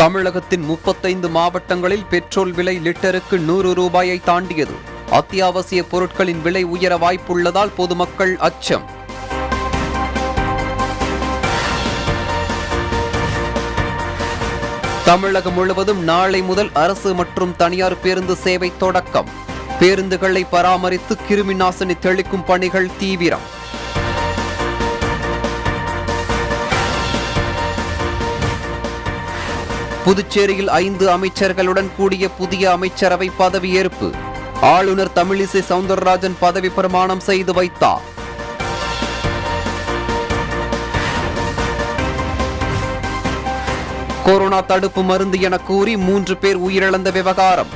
தமிழகத்தின் 35 மாவட்டங்களில் பெட்ரோல் விலை லிட்டருக்கு 100 ரூபாயை தாண்டியது. அத்தியாவசிய பொருட்களின் விலை உயர வாய்ப்புள்ளதால் பொதுமக்கள் அச்சம். தமிழகம் முழுவதும் நாளை முதல் அரசு மற்றும் தனியார் பேருந்து சேவை தொடக்கம். பேருந்துகளை பராமரித்து கிருமி நாசினி தெளிக்கும் பணிகள் தீவிரம். புதுச்சேரியில் 5 அமைச்சர்களுடன் கூடிய புதிய அமைச்சரவை பதவியேற்பு. ஆளுநர் தமிழிசை சவுந்தரராஜன் பதவி பிரமாணம் செய்து வைத்தார். கொரோனா தடுப்பு மருந்து என கூறி 3 பேர் உயிரிழந்த விவகாரம்.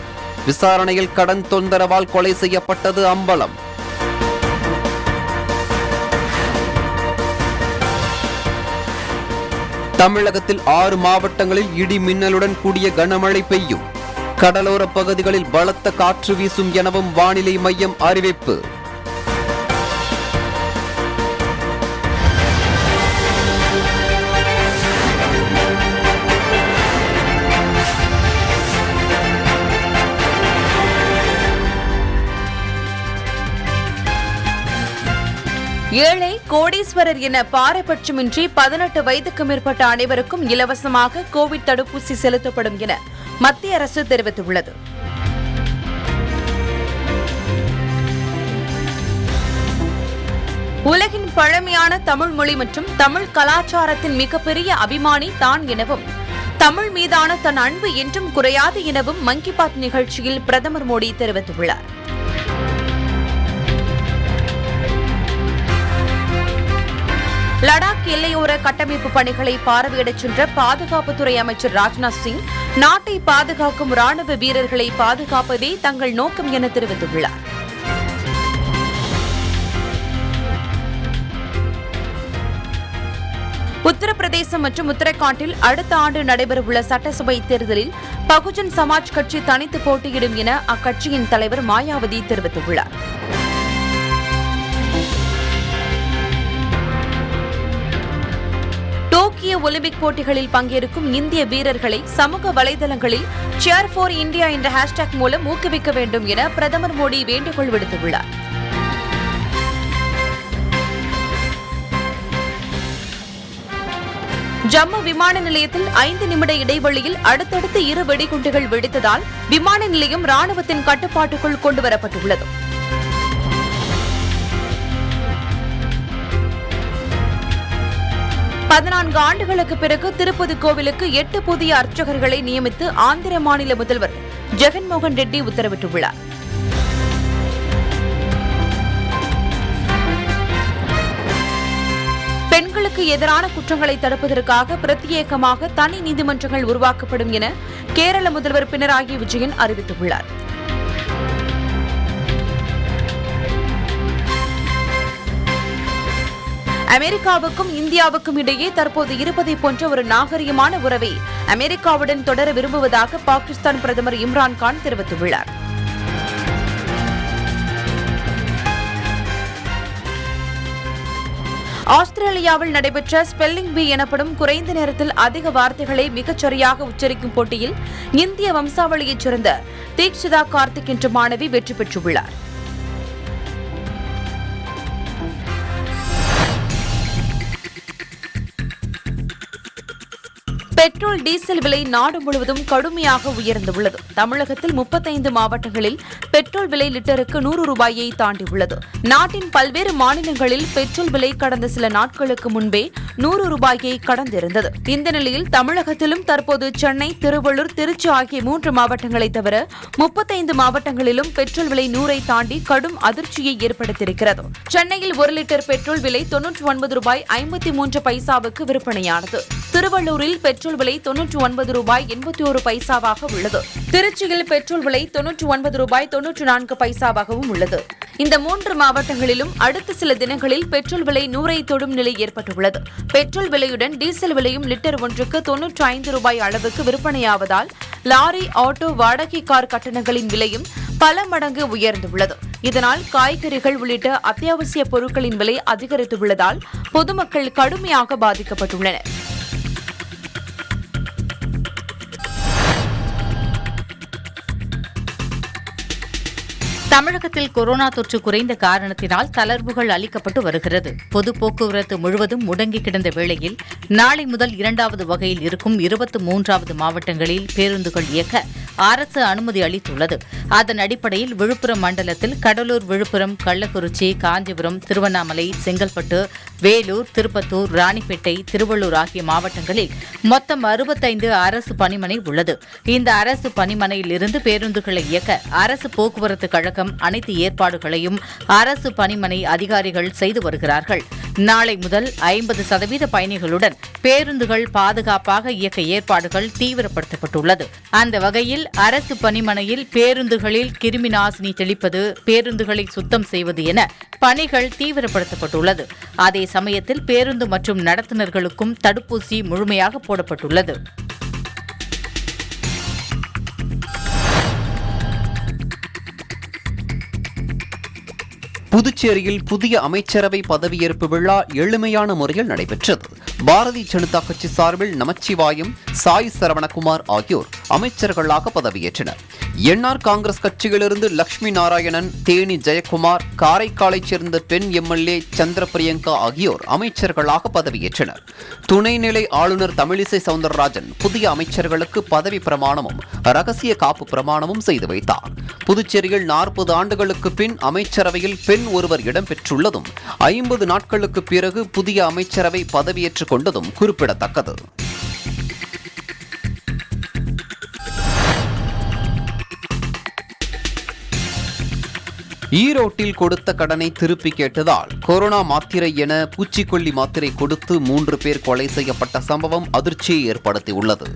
விசாரணையில் கடன் தொந்தரவால் கொலை செய்யப்பட்டது அம்பலம். தமிழகத்தில் 6 மாவட்டங்களில் இடி மின்னலுடன் கூடிய கனமழை பெய்யும். கடலோர பகுதிகளில் பலத்த காற்று வீசும் எனவும் வானிலை மையம் அறிவிப்பு. ஏழை கோடீஸ்வரர் என பாரபட்சமின்றி 18 வயதுக்கு மேற்பட்ட அனைவருக்கும் இலவசமாக கோவிட் தடுப்பூசி செலுத்தப்படும் என மத்திய அரசு தெரிவித்துள்ளது. உலகின் பழமையான தமிழ் மொழி மற்றும் தமிழ் கலாச்சாரத்தின் மிகப்பெரிய அபிமானி தான் எனவும் தமிழ் மீதான தன் அன்பு என்றும் குறையாது எனவும் மன் கி பாத் நிகழ்ச்சியில் பிரதமர் மோடி தெரிவித்துள்ளார். லடாக் எல்லையோர கட்டமைப்பு பணிகளை பார்வையிடச் சென்ற பாதுகாப்புத்துறை அமைச்சர் ராஜ்நாத் சிங், நாட்டை பாதுகாக்கும் ராணுவ வீரர்களை பாதுகாப்பதே தங்கள் நோக்கம் என தெரிவித்துள்ளார். உத்தரப்பிரதேசம் மற்றும் உத்தரகாண்டில் அடுத்த ஆண்டு நடைபெறவுள்ள சட்டசபை தேர்தலில் பகுஜன் சமாஜ் கட்சி தனித்து போட்டியிடும் என அக்கட்சியின் தலைவர் மாயாவதி தெரிவித்துள்ளார். டோக்கியோ ஒலிம்பிக் போட்டிகளில் பங்கேற்கும் இந்திய வீரர்களை சமூக வலைதளங்களில் சியர் ஃபார் இந்தியா என்ற ஹேஷ்டேக் மூலம் ஊக்குவிக்க வேண்டும் என பிரதமர் மோடி வேண்டுகோள் விடுத்துள்ளார். ஜம்மு விமான நிலையத்தில் 5 நிமிட இடைவெளியில் அடுத்தடுத்து 2 வெடிகுண்டுகள் வெடித்ததால் விமான நிலையம் ராணுவத்தின் கட்டுப்பாட்டுக்குள் கொண்டுவரப்பட்டுள்ளது. பதினான்கு ஆண்டுகளுக்கு பிறகு திருப்பதி கோவிலுக்கு 8 புதிய அர்ச்சகர்களை நியமித்து ஆந்திர மாநில முதல்வர் ஜெகன்மோகன் ரெட்டி உத்தரவிட்டுள்ளார். பெண்களுக்கு எதிரான குற்றங்களை தடுப்பதற்காக பிரத்யேகமாக தனி நீதிமன்றங்கள் உருவாக்கப்படும் என கேரள முதல்வர் பினராயி விஜயன் அறிவித்துள்ளார். அமெரிக்காவுக்கும் இந்தியாவுக்கும் இடையே தற்போது இருப்பதை போன்ற ஒரு நாகரிகமான உறவை அமெரிக்காவுடன் தொடர விரும்புவதாக பாகிஸ்தான் பிரதமர் இம்ரான்கான் தெரிவித்துள்ளார். ஆஸ்திரேலியாவில் நடைபெற்ற ஸ்பெல்லிங் பீ எனப்படும் குறைந்த நேரத்தில் அதிக வார்த்தைகளை மிகச்சரியாக உச்சரிக்கும் போட்டியில் இந்திய வம்சாவளியைச் சேர்ந்த தீக்ஷிதா கார்த்திக் என்ற மாணவி வெற்றி பெற்றுள்ளார். பெட்ரோல் டீசல் விலை நாடு முழுவதும் கடுமையாக உயர்ந்துள்ளது. தமிழகத்தில் 35 மாவட்டங்களில் பெட்ரோல் விலை லிட்டருக்கு 100 ரூபாயை தாண்டியுள்ளது. நாட்டின் பல்வேறு மாநிலங்களில் பெட்ரோல் விலை கடந்த சில நாட்களுக்கு முன்பே 100 ரூபாயை கடந்திருந்தது. இந்த நிலையில் தமிழகத்திலும் தற்போது சென்னை, திருவள்ளூர், திருச்சி ஆகிய 3 மாவட்டங்களை தவிர 35 மாவட்டங்களிலும் பெட்ரோல் விலை 100ஐ தாண்டி கடும் அதிர்ச்சியை ஏற்படுத்தியிருக்கிறது. சென்னையில் 1 லிட்டர் பெட்ரோல் விலை 99 ரூபாய் 53 பைசாவுக்கு விற்பனையானது. திருவள்ளூரில் பெட்ரோல் விலை 99 ரூபாய் 81 பைசாவாக உள்ளது. திருச்சியில் பெட்ரோல் விலை 99 ரூபாய் 94 பைசாவாகவும் உள்ளது. இந்த 3 மாவட்டங்களிலும் அடுத்த சில தினங்களில் பெட்ரோல் விலை 100ஐ தொடும் நிலை ஏற்பட்டுள்ளது. பெட்ரோல் விலையுடன் டீசல் விலையும் லிட்டர் ஒன்றுக்கு 95 ரூபாய் அளவுக்கு விற்பனையாவதால் லாரி, ஆட்டோ, வாடகை கார் கட்டணங்களின் விலையும் பல மடங்கு உயர்ந்துள்ளது. இதனால் காய்கறிகள் உள்ளிட்ட அத்தியாவசிய பொருட்களின் விலை அதிகரித்துள்ளதால் பொதுமக்கள் கடுமையாக பாதிக்கப்பட்டுள்ளனர். தமிழகத்தில் கொரோனா தொற்று குறைந்த காரணத்தினால் தளர்வுகள் அளிக்கப்பட்டு வருகிறது. பொது போக்குவரத்து முழுவதும் முடங்கி கிடந்த வேளையில் நாளை முதல் 2வது வகையில் இருக்கும் 23வது மாவட்டங்களில் பேருந்துகள் இயக்க அரசு அனுமதி அளித்துள்ளது. அதன் அடிப்படையில் விழுப்புரம் மண்டலத்தில் கடலூர், விழுப்புரம், கள்ளக்குறிச்சி, காஞ்சிபுரம், திருவண்ணாமலை, செங்கல்பட்டு, வேலூர், திருப்பத்தூர், ராணிப்பேட்டை, திருவள்ளூர் ஆகிய மாவட்டங்களில் மொத்தம் 65 அரசு பணிமனை உள்ளது. இந்த அரசு பணிமனையில் இருந்து பேருந்துகளை இயக்க அரசு போக்குவரத்து கழகம் அனைத்து ஏற்பாடுகளையும் அரசு பணிமனை அதிகாரிகள் செய்து வருகிறார்கள். நாளை முதல் 50% பயணிகளுடன் பேருந்துகள் பாதுகாப்பாக இயக்க ஏற்பாடுகள் தீவிரப்படுத்தப்பட்டுள்ளது. அந்த வகையில் அரசு பணிமனையில் பேருந்துகளில் கிருமி நாசினி தெளிப்பது, பேருந்துகளை சுத்தம் செய்வது என பணிகள் தீவிரப்படுத்தப்பட்டுள்ளது. அதே சமயத்தில் பேருந்து மற்றும் நடத்துனர்களுக்கும் தடுப்பூசி முழுமையாக போடப்பட்டுள்ளது. புதுச்சேரியில் புதிய அமைச்சரவை பதவியேற்பு விழா எளிமையான முறையில் நடைபெற்றது. பாரதிய ஜனதா கட்சி சார்பில் நமச்சிவாயம், சாய் சரவணகுமார் ஆகியோர் அமைச்சர்களாக பதவியேற்றனர். என்ஆர் காங்கிரஸ் கட்சியிலிருந்து லட்சுமி நாராயணன், தேனி ஜெயக்குமார், காரைக்காலைச் சேர்ந்த பெண் எம்எல்ஏ சந்திர பிரியங்கா ஆகியோர் அமைச்சர்களாக பதவியேற்றனர். துணைநிலை ஆளுநர் தமிழிசை சவுந்தரராஜன் புதிய அமைச்சர்களுக்கு பதவி பிரமாணமும் ரகசிய காப்பு பிரமாணமும் செய்து வைத்தார். புதுச்சேரியில் 40 ஆண்டுகளுக்கு பின் அமைச்சரவையில் பெண் ஒருவர் இடம்பெற்றுள்ளதும் 50 நாட்களுக்கு பிறகு புதிய அமைச்சரவை பதவியேற்றுக் கொண்டதும் குறிப்பிடத்தக்கது. ஈரோட்டில் கொடுத்த கடனை திருப்பி கேட்டதால் கொரோனா மாத்திரை என பூச்சிக்கொல்லி மாத்திரை கொடுத்து 3 பேர் கொலை செய்யப்பட்ட சம்பவம் அதிர்ச்சியை ஏற்படுத்தியுள்ளது.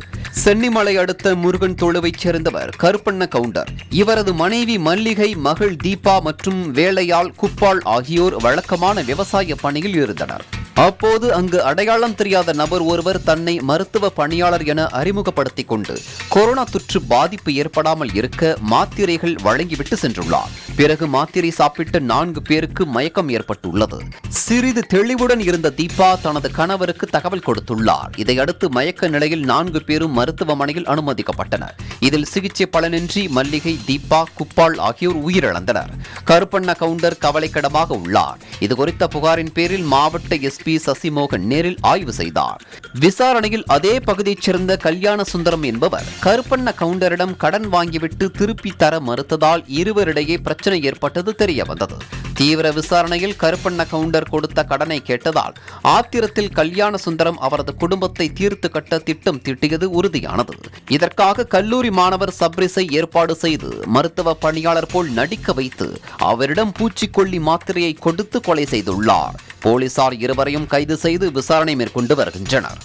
சென்னிமலை அடுத்த முருகன் தொழுவைச் சேர்ந்தவர் கருப்பண்ண கவுண்டர். இவரது மனைவி மல்லிகை, மகள் தீபா மற்றும் வேலையாள் குப்பாள் ஆகியோர் வழக்கமான விவசாய பணியில் இருந்தனர். அப்போது அங்கு அடையாளம் தெரியாத நபர் ஒருவர் தன்னை மருத்துவ பணியாளர் என அறிமுகப்படுத்திக் கொண்டு கொரோனா தொற்று பாதிப்பு ஏற்படாமல் இருக்க மாத்திரைகள் வழங்கிவிட்டு சென்றுள்ளார். பிறகு மாத்திரை சாப்பிட்ட 4 பேருக்கு மயக்கம் ஏற்பட்டுள்ளது. சிறிது தெளிவுடன் இருந்த தீபா தனது கணவருக்கு தகவல் கொடுத்துள்ளார். இதையடுத்து மயக்க நிலையில் 4 பேரும் மருத்துவமனையில் அனுமதிக்கப்பட்டனர். இதில் சிகிச்சை பலனின்றி மல்லிகை, தீபா, குப்பாள் ஆகியோர் உயிரிழந்தனர். கருப்பண்ண கவுண்டர் கவலைக்கிடமாக உள்ளார். இதுகுறித்த புகாரின் பேரில் மாவட்ட எஸ்பி சசிமோகன் நேரில் ஆய்வு செய்தார். விசாரணையில் அதே பகுதியைச் சேர்ந்த கல்யாண சுந்தரம் என்பவர் கருப்பண்ண கவுண்டரிடம் கடன் வாங்கிவிட்டு திருப்பி தர மறுத்ததால் இருவரிடையே பிரச்சனை ஏற்பட்டது தெரிய வந்தது. தீவிர விசாரணையில் கருப்பண்ண கவுண்டர் கொடுத்த கடனை கேட்டதால் ஆத்திரத்தில் கல்யாண சுந்தரம் அவரது குடும்பத்தை தீர்த்து கட்ட திட்டம் தீட்டியது உறுதியானது. இதற்காக கல்லூரி மாணவர் சப்ரிஸை ஏற்பாடு செய்து மருத்துவ பணியாளர் போல் நடிக்க வைத்து அவரிடம் பூச்சிக்கொல்லி மாத்திரையை கொடுத்து கொலை செய்துள்ளார். போலீசார் இருவரையும் கைது செய்து விசாரணை மேற்கொண்டு வருகின்றனர்.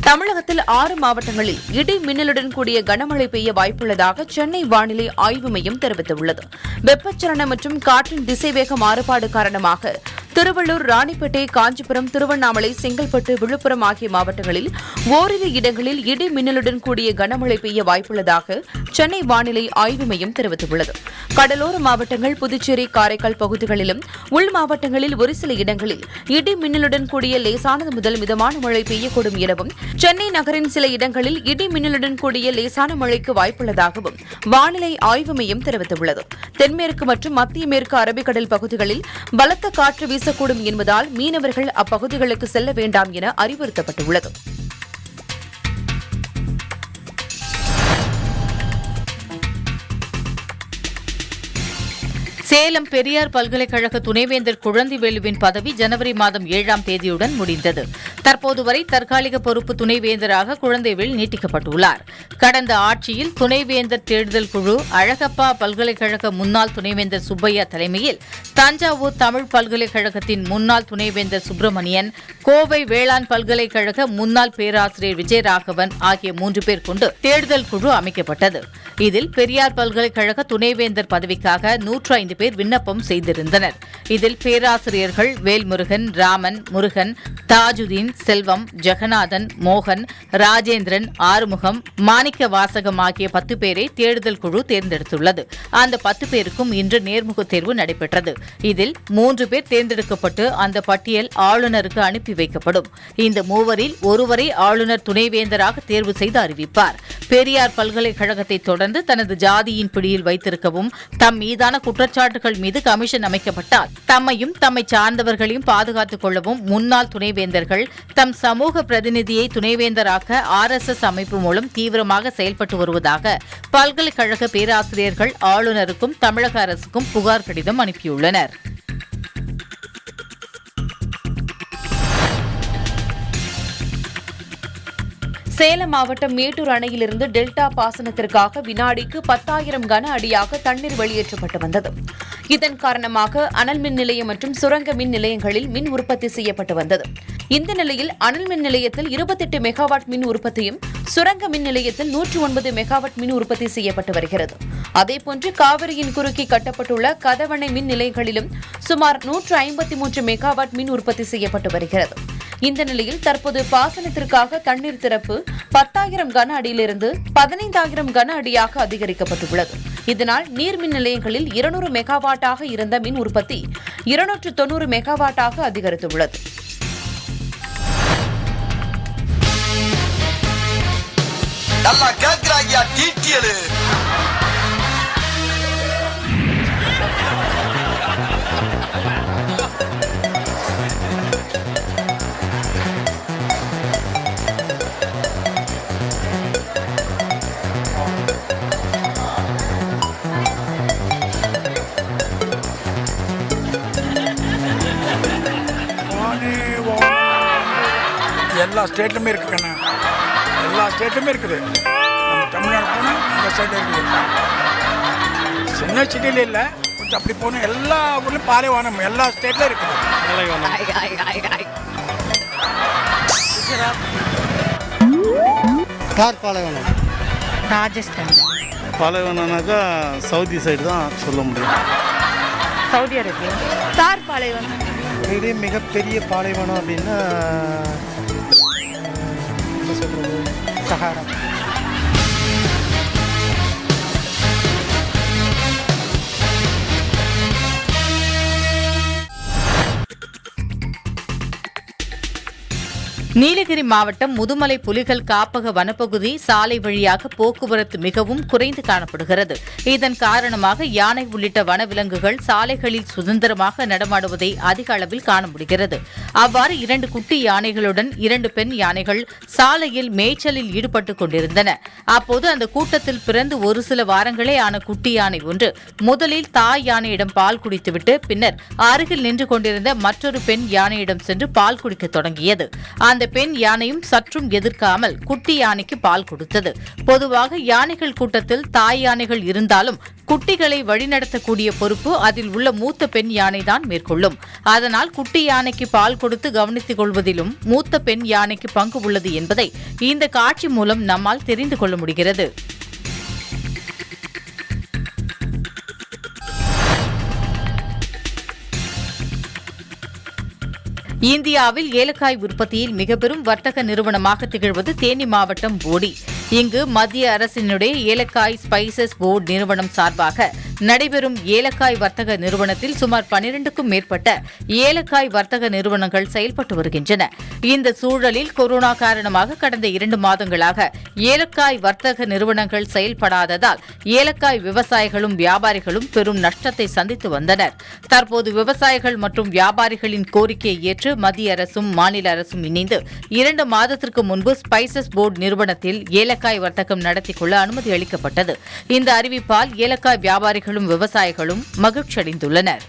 தமிழகத்தில் 6 மாவட்டங்களில் இடி மின்னலுடன் கூடிய கனமழை பெய்ய வாய்ப்புள்ளதாக சென்னை வானிலை ஆய்வு மையம் தெரிவித்துள்ளது. வெப்பச்சலன மற்றும் காற்றின் திசைவேக மாறுபாடு காரணமாக திருவள்ளூர், ராணிப்பேட்டை, காஞ்சிபுரம், திருவண்ணாமலை, செங்கல்பட்டு, விழுப்புரம் ஆகிய மாவட்டங்களில் ஓரிரு இடங்களில் இடி மின்னலுடன் கூடிய கனமழை பெய்ய வாய்ப்புள்ளதாக சென்னை வானிலை ஆய்வு மையம் தெரிவித்துள்ளது. கடலோர மாவட்டங்கள், புதுச்சேரி, காரைக்கால் பகுதிகளிலும் உள் மாவட்டங்களில் ஒரு சில இடங்களில் இடி மின்னலுடன் கூடிய லேசானது முதல் மிதமான மழை பெய்யக்கூடும் எனவும், சென்னை நகரின் சில இடங்களில் இடி மின்னலுடன் கூடிய லேசான மழைக்கு வாய்ப்புள்ளதாகவும் வானிலை ஆய்வு மையம் தெரிவித்துள்ளது. தென்மேற்கு மற்றும் மத்திய மேற்கு அரபிக்கடல் பகுதிகளில் பலத்த காற்று வீசக்கூடும் என்பதால் மீனவர்கள் அப்பகுதிகளுக்கு செல்ல வேண்டாம் என அறிவுறுத்தப்பட்டுள்ளது. சேலம் பெரியார் பல்கலைக்கழக துணைவேந்தர் குழந்தைவேலுவின் பதவி ஜனவரி மாதம் 7ஆம் தேதியுடன் முடிந்தது. தற்போது வரை தற்காலிக பொறுப்பு துணைவேந்தராக குழந்தைவேல் நீட்டிக்கப்பட்டுள்ளார். கடந்த ஆட்சியில் துணைவேந்தர் தேடுதல் குழு அழகப்பா பல்கலைக்கழக முன்னாள் துணைவேந்தர் சுப்பையா தலைமையில் தஞ்சாவூர் தமிழ் பல்கலைக்கழகத்தின் முன்னாள் துணைவேந்தர் சுப்பிரமணியன், கோவை வேளாண் பல்கலைக்கழக முன்னாள் பேராசிரியர் விஜயராகவன் ஆகிய 3 பேர் கொண்டு தேடுதல் குழு அமைக்கப்பட்டது. இதில் பெரியார் பல்கலைக்கழக துணைவேந்தர் பதவிக்காக 105 பேர் விண்ணப்பம் செய்திருந்தனர். இதில் பேராசிரியர்கள் வேல்முருகன், ராமன், முருகன், தாஜுதீன், செல்வம், ஜெகநாதன், மோகன், ராஜேந்திரன், ஆறுமுகம், மாணிக்க வாசகம் ஆகிய 10 பேரை தேடுதல் குழு தேர்ந்தெடுத்துள்ளது. அந்த 10 பேருக்கும் இன்று நேர்முக தேர்வு நடைபெற்றது. இதில் 3 பேர் தேர்ந்தெடுக்கப்பட்டு அந்த பட்டியல் ஆளுநருக்கு அனுப்பி வைக்கப்படும். இந்த மூவரில் ஒருவரை ஆளுநர் துணைவேந்தராக தேர்வு செய்து அறிவிப்பார். பெரியார் பல்கலைக்கழகத்தை தொடர்ந்து தனது ஜாதியின் பிடியில் வைத்திருக்கவும் தம் மீதான குற்றச்சாட்டுகள் மீது கமிஷன் அமைக்கப்பட்டால் தம்மையும் தம்மை சார்ந்தவர்களையும் பாதுகாத்துக் கொள்ளவும் முன்னாள் துணைவேந்தர்கள் தம் சமூக பிரதிநிதியை துணைவேந்தராக்க RSS அமைப்பு மூலம் தீவிரமாக செயல்பட்டு வருவதாக பல்கலைக்கழக பேராசிரியர்கள் ஆளுநருக்கும் தமிழக அரசுக்கும் புகார் கடிதம் அனுப்பியுள்ளனர். சேலம் மாவட்டம் மேட்டூர் அணையிலிருந்து டெல்டா பாசனத்திற்காக வினாடிக்கு 10,000 கன அடியாக தண்ணீர் வெளியேற்றப்பட்டு வந்தது. இதன் காரணமாக அனல் மின் நிலையம் மற்றும் சுரங்க மின் நிலையங்களில் மின் உற்பத்தி செய்யப்பட்டு வந்தது. இந்த நிலையில் அனல் மின் நிலையத்தில் 28 மெகாவாட் மின் உற்பத்தியும் சுரங்க மின் நிலையத்தில் 109 மெகாவாட் மின் உற்பத்தி செய்யப்பட்டு வருகிறது. அதேபோன்று காவிரியின் குறுக்கே கட்டப்பட்டுள்ள கதவணை மின் நிலையங்களிலும் சுமார் 153 மெகாவாட் மின் உற்பத்தி செய்யப்பட்டு வருகிறது. இந்த நிலையில் தற்போது பாசனத்திற்காக தண்ணீர் திறப்பு 10,000 கன அடியிலிருந்து 15,000 கன அடியாக அதிகரிக்கப்பட்டுள்ளது. இதனால் நீர்மின் நிலையங்களில் 200 மெகாவாட்டாக இருந்த மின் உற்பத்தி 290 மெகாவாட்டாக அதிகரித்துள்ளது. எல்லா ஸ்டேட்லுமே இருக்குங்கண்ணா, எல்லா ஸ்டேட்லுமே இருக்குது. நம்ம தமிழ்நாடு போனால் இந்த ஸ்டேட் இருக்குது. சின்ன சிட்டியில் இல்லை, கொஞ்சம் அப்படி போனால் எல்லா ஊர்லேயும் பாலைவனம் எல்லா ஸ்டேட்லையும் இருக்குது. தார் பாலைவனம், ராஜஸ்தான். பாலைவனம்னாக்கா சவுதி சைடு தான் சொல்ல முடியும். Saudi Arabia. தார் பாலைவனம். இதே மிகப்பெரிய பாலைவனம் அப்படின்னா என்ன சொல்கிறது, சஹாரா. நீலகிரி மாவட்டம் முதுமலை புலிகள் காப்பக வனப்பகுதி சாலை வழியாக போக்குவரத்து மிகவும் குறைந்து காணப்படுகிறது. இதன் காரணமாக யானை உள்ளிட்ட வனவிலங்குகள் சாலைகளில் சுதந்திரமாக நடமாடுவதை அதிக அளவில் காண முடிகிறது. அவ்வாறு 2 குட்டி யானைகளுடன் 2 பெண் யானைகள் சாலையில் மேய்ச்சலில் ஈடுபட்டுக் கொண்டிருந்தன. அப்போது அந்த கூட்டத்தில் பிறந்து ஒரு சில வாரங்களே ஆன குட்டி யானை ஒன்று முதலில் தாய் யானையிடம் பால் குடித்துவிட்டு பின்னர் அருகில் நின்று கொண்டிருந்த மற்றொரு பெண் யானையிடம் சென்று பால் குடிக்க தொடங்கியது. அந்த பெண் யானையும் சற்றும் எதிர்க்காமல் குட்டி யானைக்கு பால் கொடுத்தது. பொதுவாக யானைகள் கூட்டத்தில் தாய் யானைகள் இருந்தாலும் குட்டிகளை வழிநடத்தக்கூடிய பொறுப்பு அதில் உள்ள மூத்த பெண் யானைதான் மேற்கொள்ளும். அதனால் குட்டி யானைக்கு பால் கொடுத்து கவனித்துக் கொள்வதிலும் மூத்த பெண் யானைக்கு பங்கு உள்ளது என்பதை இந்த காட்சி மூலம் நம்மால் தெரிந்து கொள்ள முடிகிறது. இந்தியாவில் ஏலக்காய் உற்பத்தியில் மிகப்பெரும் வர்த்தக நிறுவனமாக திகழ்வது தேனி மாவட்டம் போடி. இங்கு மத்திய அரசினுடைய ஏலக்காய் ஸ்பைசஸ் போர்டு நிறுவனம் சார்பாக நடைபெறும் ஏலக்காய் வர்த்தக நிறுவனத்தில் சுமார் 12க்கும் மேற்பட்ட ஏலக்காய் வர்த்தக நிறுவனங்கள் செயல்பட்டு வருகின்றன. இந்த சூழலில் கொரோனா காரணமாக கடந்த 2 மாதங்களாக ஏலக்காய் வர்த்தக நிறுவனங்கள் செயல்படாததால் ஏலக்காய் விவசாயிகளும் வியாபாரிகளும் பெரும் நஷ்டத்தை சந்தித்து வந்தனர். தற்போது விவசாயிகள் மற்றும் வியாபாரிகளின் கோரிக்கையை ஏற்று மத்திய அரசும் மாநில அரசும் இணைந்து 2 மாதத்திற்கு முன்பு ஸ்பைசஸ் போர்டு நிறுவனத்தில் ஏலக்காய் வர்த்தகம் நடத்திக் கொள்ள அனுமதி அளிக்கப்பட்டது. இந்த அறிவிப்பால் ஏலக்காய் வியாபாரிகளும் விவசாயிகளும் மகிழ்ச்சியடைந்துள்ளனர்.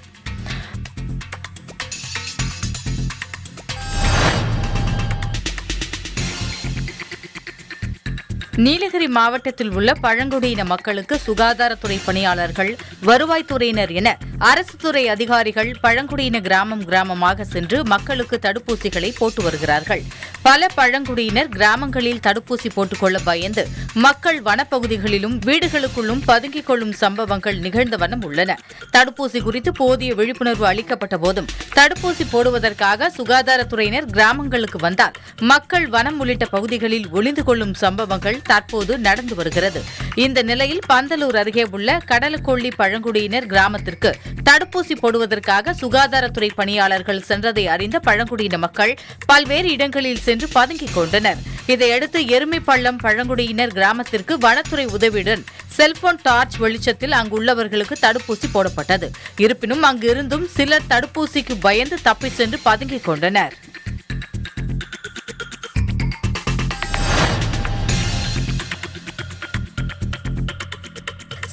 நீலகிரி மாவட்டத்தில் உள்ள பழங்குடியின மக்களுக்கு சுகாதாரத்துறை பணியாளர்கள், வருவாய்த்துறையினர் என அரசு துறை அதிகாரிகள் பழங்குடியின கிராமமாக சென்று மக்களுக்கு தடுப்பூசிகளை போட்டு வருகிறார்கள். பல பழங்குடியினர் கிராமங்களில் தடுப்பூசி போட்டுக்கொள்ள பயந்து மக்கள் வனப்பகுதிகளிலும் வீடுகளுக்குள்ளும் பதுங்கிக் கொள்ளும் சம்பவங்கள் நிகழ்ந்த வண்ணம் உள்ளன. தடுப்பூசி குறித்து போதிய விழிப்புணர்வு அளிக்கப்பட்ட போதும் தடுப்பூசி போடுவதற்காக சுகாதாரத்துறையினர் கிராமங்களுக்கு வந்தால் மக்கள் வனம் உள்ளிட்ட பகுதிகளில் ஒளிந்து கொள்ளும் சம்பவங்கள் தற்போது நடந்து வருகிறது. இந்த நிலையில் பந்தலூர் அருகே உள்ள கடலக்கொள்ளி பழங்குடியினர் கிராமத்திற்கு தடுப்பூசி போடுவதற்காக சுகாதாரத்துறை பணியாளர்கள் சென்றதை அறிந்த பழங்குடியின மக்கள் பல்வேறு இடங்களில் சென்று பதுங்கிக் கொண்டனர். இதையடுத்து எருமைப்பள்ளம் பழங்குடியினர் கிராமத்திற்கு வனத்துறை உதவியுடன் செல்போன் டார்ச் வெளிச்சத்தில் அங்குள்ளவர்களுக்கு தடுப்பூசி போடப்பட்டது. இருப்பினும் அங்கிருந்தும் சிலர் தடுப்பூசிக்கு பயந்து தப்பிச் சென்று பதுங்கிக் கொண்டனர்.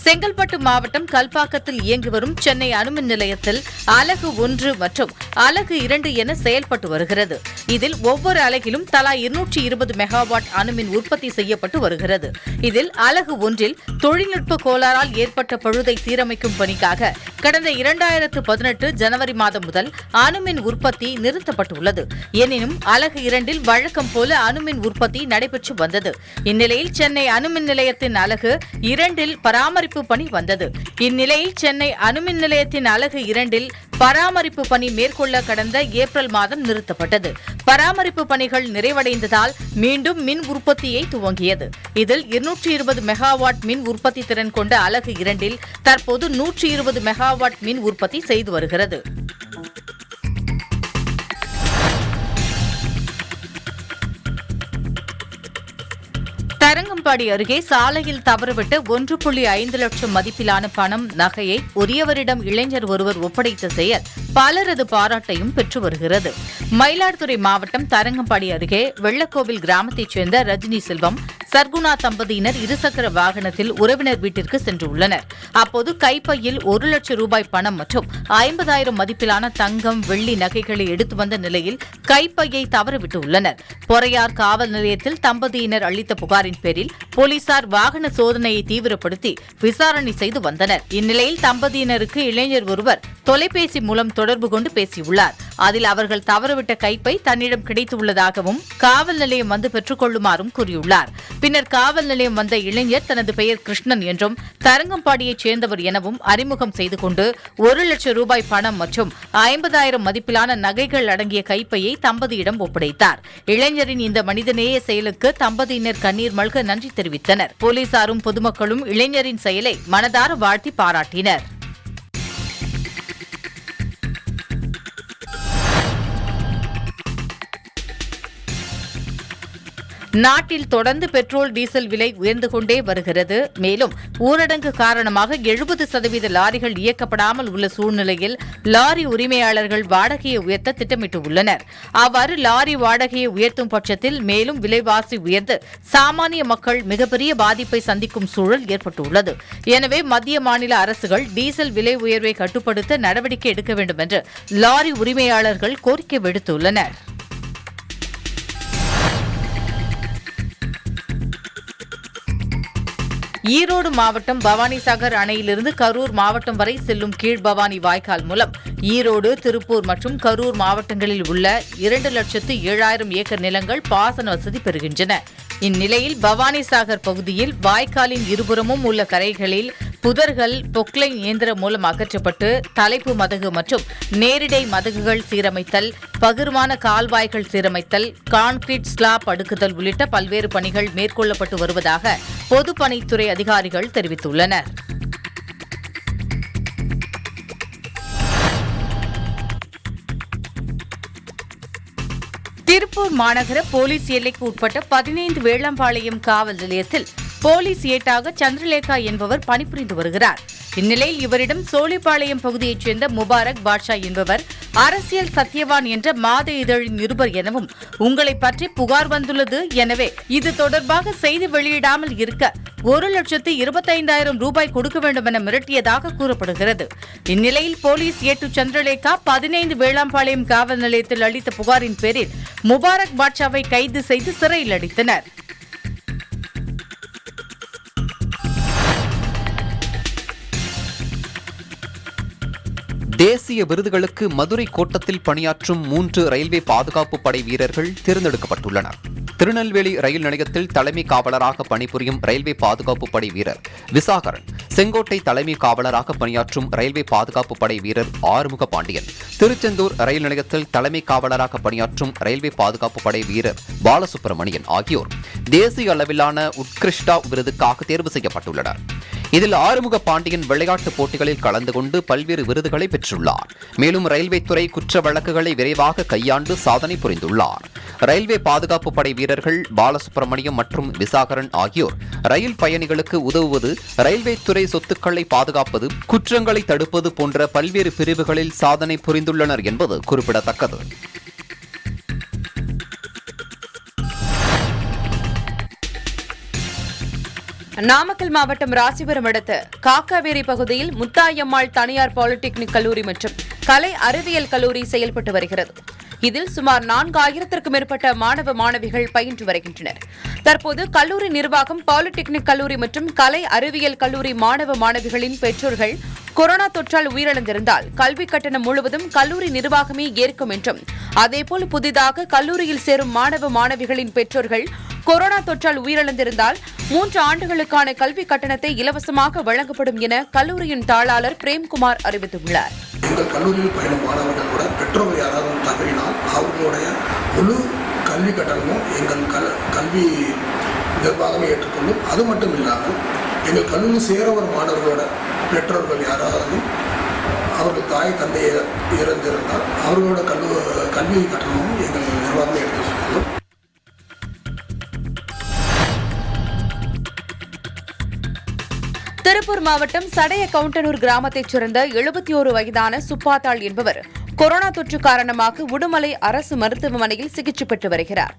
செங்கல்பட்டு மாவட்டம் கல்பாக்கத்தில் இயங்கி வரும் சென்னை அணுமின் நிலையத்தில் அலகு 1 மற்றும் அலகு 2 என செயல்பட்டு வருகிறது. இதில் ஒவ்வொரு அலகிலும் தலா 220 மெகாவாட் அணுமின் உற்பத்தி செய்யப்பட்டு வருகிறது. இதில் அலகு 1 தொழில்நுட்ப கோளாறால் ஏற்பட்ட பழுதை சீரமைக்கும் பணிக்காக கடந்த 2018 ஜனவரி மாதம் முதல் அணுமின் உற்பத்தி நிறுத்தப்பட்டுள்ளது. எனினும் அலகு 2 வழக்கம் போல அணுமின் உற்பத்தி நடைபெற்று வந்தது. இந்நிலையில் சென்னை அணுமின் நிலையத்தின் அலகு 2 பராமரிப்பு பணி வந்தது. இந்நிலையில் சென்னை அணுமின் நிலையத்தின் அலகு 2 பராமரிப்பு பணி மேற்கொள்ள கடந்த ஏப்ரல் மாதம் நிறுத்தப்பட்டது. பராமரிப்பு பணிகள் நிறைவடைந்ததால் மீண்டும் மின் உற்பத்தியை துவங்கியது. இதில் 220 மெகாவாட் மின் உற்பத்தி திறன் கொண்ட அலகு 2 தற்போது 120 மெகாவாட் மின் உற்பத்தி செய்து வருகிறது. தரங்கம்பாடி அருகே சாலையில் தவறவிட்ட 1.5 லட்சம் மதிப்பிலான பணம் நகையை உரியவரிடம் இளைஞர் ஒருவர் ஒப்படைத்த செயல் பலரது பாராட்டையும் பெற்று வருகிறது. மயிலாடுதுறை மாவட்டம் தரங்கம்பாடி அருகே வெள்ளக்கோவில் கிராமத்தைச் சேர்ந்த ரஜினி செல்வம், சர்க்குணா தம்பதியினர் இருசக்கர வாகனத்தில் உறவினர் வீட்டிற்கு சென்றுள்ளனர். அப்போது கைப்பையில் 1 லட்சம் ரூபாய் பணம் மற்றும் 50,000 மதிப்பிலான தங்கம், வெள்ளி நகைகளை எடுத்து வந்த நிலையில் கைப்பையை தவறவிட்டுள்ளனர். பொறையார் காவல் நிலையத்தில் தம்பதியினர் அளித்த புகாரின் பேரில் போலீசார் வாகன சோதனையை தீவிரப்படுத்தி விசாரணை செய்து வந்தனர். இந்நிலையில் தம்பதியினருக்கு இளைஞர் ஒருவர் தொலைபேசி மூலம் தொடர்பு கொண்டு பேசியுள்ளார். அதில் அவர்கள் தவறவிட்ட கைப்பை தன்னிடம் கிடைத்துள்ளதாகவும் காவல் நிலையம் வந்து பெற்றுக் கொள்ளுமாறும் கூறியுள்ளார். பின்னர் காவல் நிலையம் வந்த இளைஞர் தனது பெயர் கிருஷ்ணன் என்றும் தரங்கம்பாடியைச் சேர்ந்தவர் எனவும் அறிமுகம் செய்து கொண்டு 1 லட்சம் ரூபாய் பணம் மற்றும் 50,000 மதிப்பிலான நகைகள் அடங்கிய கைப்பையை தம்பதியிடம் ஒப்படைத்தார். இளைஞரின் இந்த மனிதநேய செயலுக்கு தம்பதியினர் கண்ணீர் மல்க நன்றி தெரிவித்தனர். போலீசாரும் பொதுமக்களும் இளைஞரின் செயலை மனதார வாழ்த்தி பாராட்டினர். நாட்டில் தொடர்ந்து பெட்ரோல், டீசல் விலை உயர்ந்து கொண்டே வருகிறது. மேலும் ஊரடங்கு காரணமாக 70% லாரிகள் இயக்கப்படாமல் உள்ள சூழ்நிலையில் லாரி உரிமையாளர்கள் வாடகையை உயர்த்த திட்டமிட்டுள்ளனர். அவ்வாறு லாரி வாடகையை உயர்த்தும் பட்சத்தில் மேலும் விலைவாசி உயர்ந்து சாமானிய மக்கள் மிகப்பெரிய பாதிப்பை சந்திக்கும் சூழல் ஏற்பட்டுள்ளது. எனவே மத்திய மாநில அரசுகள் டீசல் விலை உயர்வை கட்டுப்படுத்த நடவடிக்கை எடுக்க வேண்டும் என்று லாரி உரிமையாளர்கள் கோரிக்கை விடுத்துள்ளனர். ஈரோடு மாவட்டம் பவானிசாகர் அணையிலிருந்து கரூர் மாவட்டம் வரை செல்லும் கீழ்பவானி வாய்க்கால் மூலம் ஈரோடு, திருப்பூர் மற்றும் கரூர் மாவட்டங்களில் உள்ள 2,07,000 ஏக்கர் நிலங்கள் பாசன வசதி பெறுகின்றன. இந்நிலையில் பவானிசாகர் பகுதியில் வாய்க்காலின் இருபுறமும் உள்ள கரைகளில் புதர்கள் பொக்லைன் இயந்திரம் மூலம் அகற்றப்பட்டு தலைப்பு மதகு மற்றும் நேரிடை மதகுகள் சீரமைத்தல், பகிர்மான கால்வாய்கள் சீரமைத்தல், கான்கிரீட் ஸ்லாப் அடுக்குதல் உள்ளிட்ட பல்வேறு பணிகள் மேற்கொள்ளப்பட்டு வருவதாக பொதுப்பணித்துறை அதிகாரிகள் தெரிவித்துள்ளனர். திருப்பூர் மாநகர போலீஸ் எல்லைக்கு உட்பட்ட 15 வேளம்பாளையம் காவல் நிலையத்தில் போலீஸ் ஏட்டாக சந்திரலேகா என்பவர் பணிபுரிந்து வருகிறார். இந்நிலையில் இவரிடம் சோழிப்பாளையம் பகுதியைச் சேர்ந்த முபாரக் பாட்ஷா என்பவர் அரசியல் சத்தியவான் என்ற மாத இதழின் நிருபர் எனவும் உங்களை பற்றி புகார் வந்துள்ளது, எனவே இது தொடர்பாக செய்தி வெளியிடாமல் இருக்க 1,25,000 ரூபாய் கொடுக்க வேண்டும் என மிரட்டியதாக கூறப்படுகிறது. இந்நிலையில் போலீஸ் ஏட்டு சந்திரலேகா 15 வேளாம்பாளையம் காவல் நிலையத்தில் அளித்த புகாரின் பேரில் முபாரக் பாட்ஷாவை கைது செய்து சிறையில் அடைத்தனர். தேசிய விருதுகளுக்கு மதுரை கோட்டத்தில் பணியாற்றும் 3 ரயில்வே பாதுகாப்பு படை வீரர்கள் தேர்ந்தெடுக்கப்பட்டுள்ளனர். திருநெல்வேலி ரயில் நிலையத்தில் தலைமை காவலராக பணிபுரியும் ரயில்வே பாதுகாப்பு படை வீரர் விசாகரன், செங்கோட்டை தலைமை காவலராக பணியாற்றும் ரயில்வே பாதுகாப்பு படை வீரர் ஆறுமுக பாண்டியன், திருச்செந்தூர் ரயில் நிலையத்தில் தலைமை காவலராக பணியாற்றும் ரயில்வே பாதுகாப்பு படை வீரர் பாலசுப்ரமணியன் ஆகியோர் தேசிய அளவிலான உத்கிருஷ்டா விருதுக்காக தேர்வு செய்யப்பட்டுள்ளனர். இதில் ஆறுமுக பாண்டியன் விளையாட்டுப் போட்டிகளில் கலந்து கொண்டு பல்வேறு விருதுகளை பெற்றுள்ளார். மேலும் ரயில்வே துறை குற்ற வழக்குகளை விரைவாக கையாண்டு சாதனை புரிந்துள்ளார். ரயில்வே பாதுகாப்பு படை வீரர்கள் பாலசுப்ரமணியம் மற்றும் விசாகரன் ஆகியோர் ரயில் பயணிகளுக்கு உதவுவது, ரயில்வே துறை சொத்துக்களை பாதுகாப்பது, குற்றங்களை தடுப்பது போன்ற பல்வேறு பிரிவுகளில் சாதனை புரிந்துள்ளனர் என்பது குறிப்பிடத்தக்கது. நாமக்கல் மாவட்டம் ராசிபுரம் அடுத்த காக்காவேரி பகுதியில் முத்தாயம்மாள் தனியார் பாலிடெக்னிக் கல்லூரி மற்றும் கலை அறிவியல் கல்லூரி செயல்பட்டு வருகிறது. இதில் சுமார் 4000த்திற்கும் மேற்பட்ட மாணவ மாணவிகள் பயின்று வருகின்றனர். தற்போது கல்லூரி நிர்வாகம் பாலிடெக்னிக் கல்லூரி மற்றும் கலை அறிவியல் கல்லூரி மாணவ மாணவிகளின் பெற்றோர்கள் கொரோனா தொற்றால் உயிரிழந்திருந்தால் கல்வி கட்டணம் முழுவதும் கல்லூரி நிர்வாகமே ஏற்கும் என்றும், அதேபோல் புதிதாக கல்லூரியில் சேரும் மாணவ மாணவிகளின் பெற்றோர்கள் கொரோனா தொற்றால் உயிரிழந்திருந்தால் 3 ஆண்டுகளுக்கான கல்வி கட்டணத்தை இலவசமாக வழங்கப்படும் என கல்லூரியின் தாளாளர் பிரேம்குமார் அறிவித்துள்ளார். எங்கள் கல்லூரியில் பயிலும் மாணவர்களோட பெற்றோர்கள் யாராவது தவறினால் அவர்களுடைய முழு கல்வி கட்டணமும் எங்கள் கல்வி நிர்வாகமே ஏற்றுக்கொள்ளும். அது மட்டும் இல்லாமல் எங்கள் கல்லூரி சேர வரும் மாணவர்களோட பெற்றோர்கள் யாராவது அவர்கள் தாய் தந்தையை இறந்திருந்தால் அவர்களோட கல்வி கட்டணமும் எங்கள் நிர்வாகமே எடுத்துக்கொள்ளும். திருப்பூர் மாவட்டம் சடைய கவுண்டனூர் கிராமத்தைச் சேர்ந்த 71 வயதான சுப்பாத்தாள் என்பவர் கொரோனா தொற்று காரணமாக உடுமலை அரசு மருத்துவமனையில் சிகிச்சை பெற்று வருகிறார்.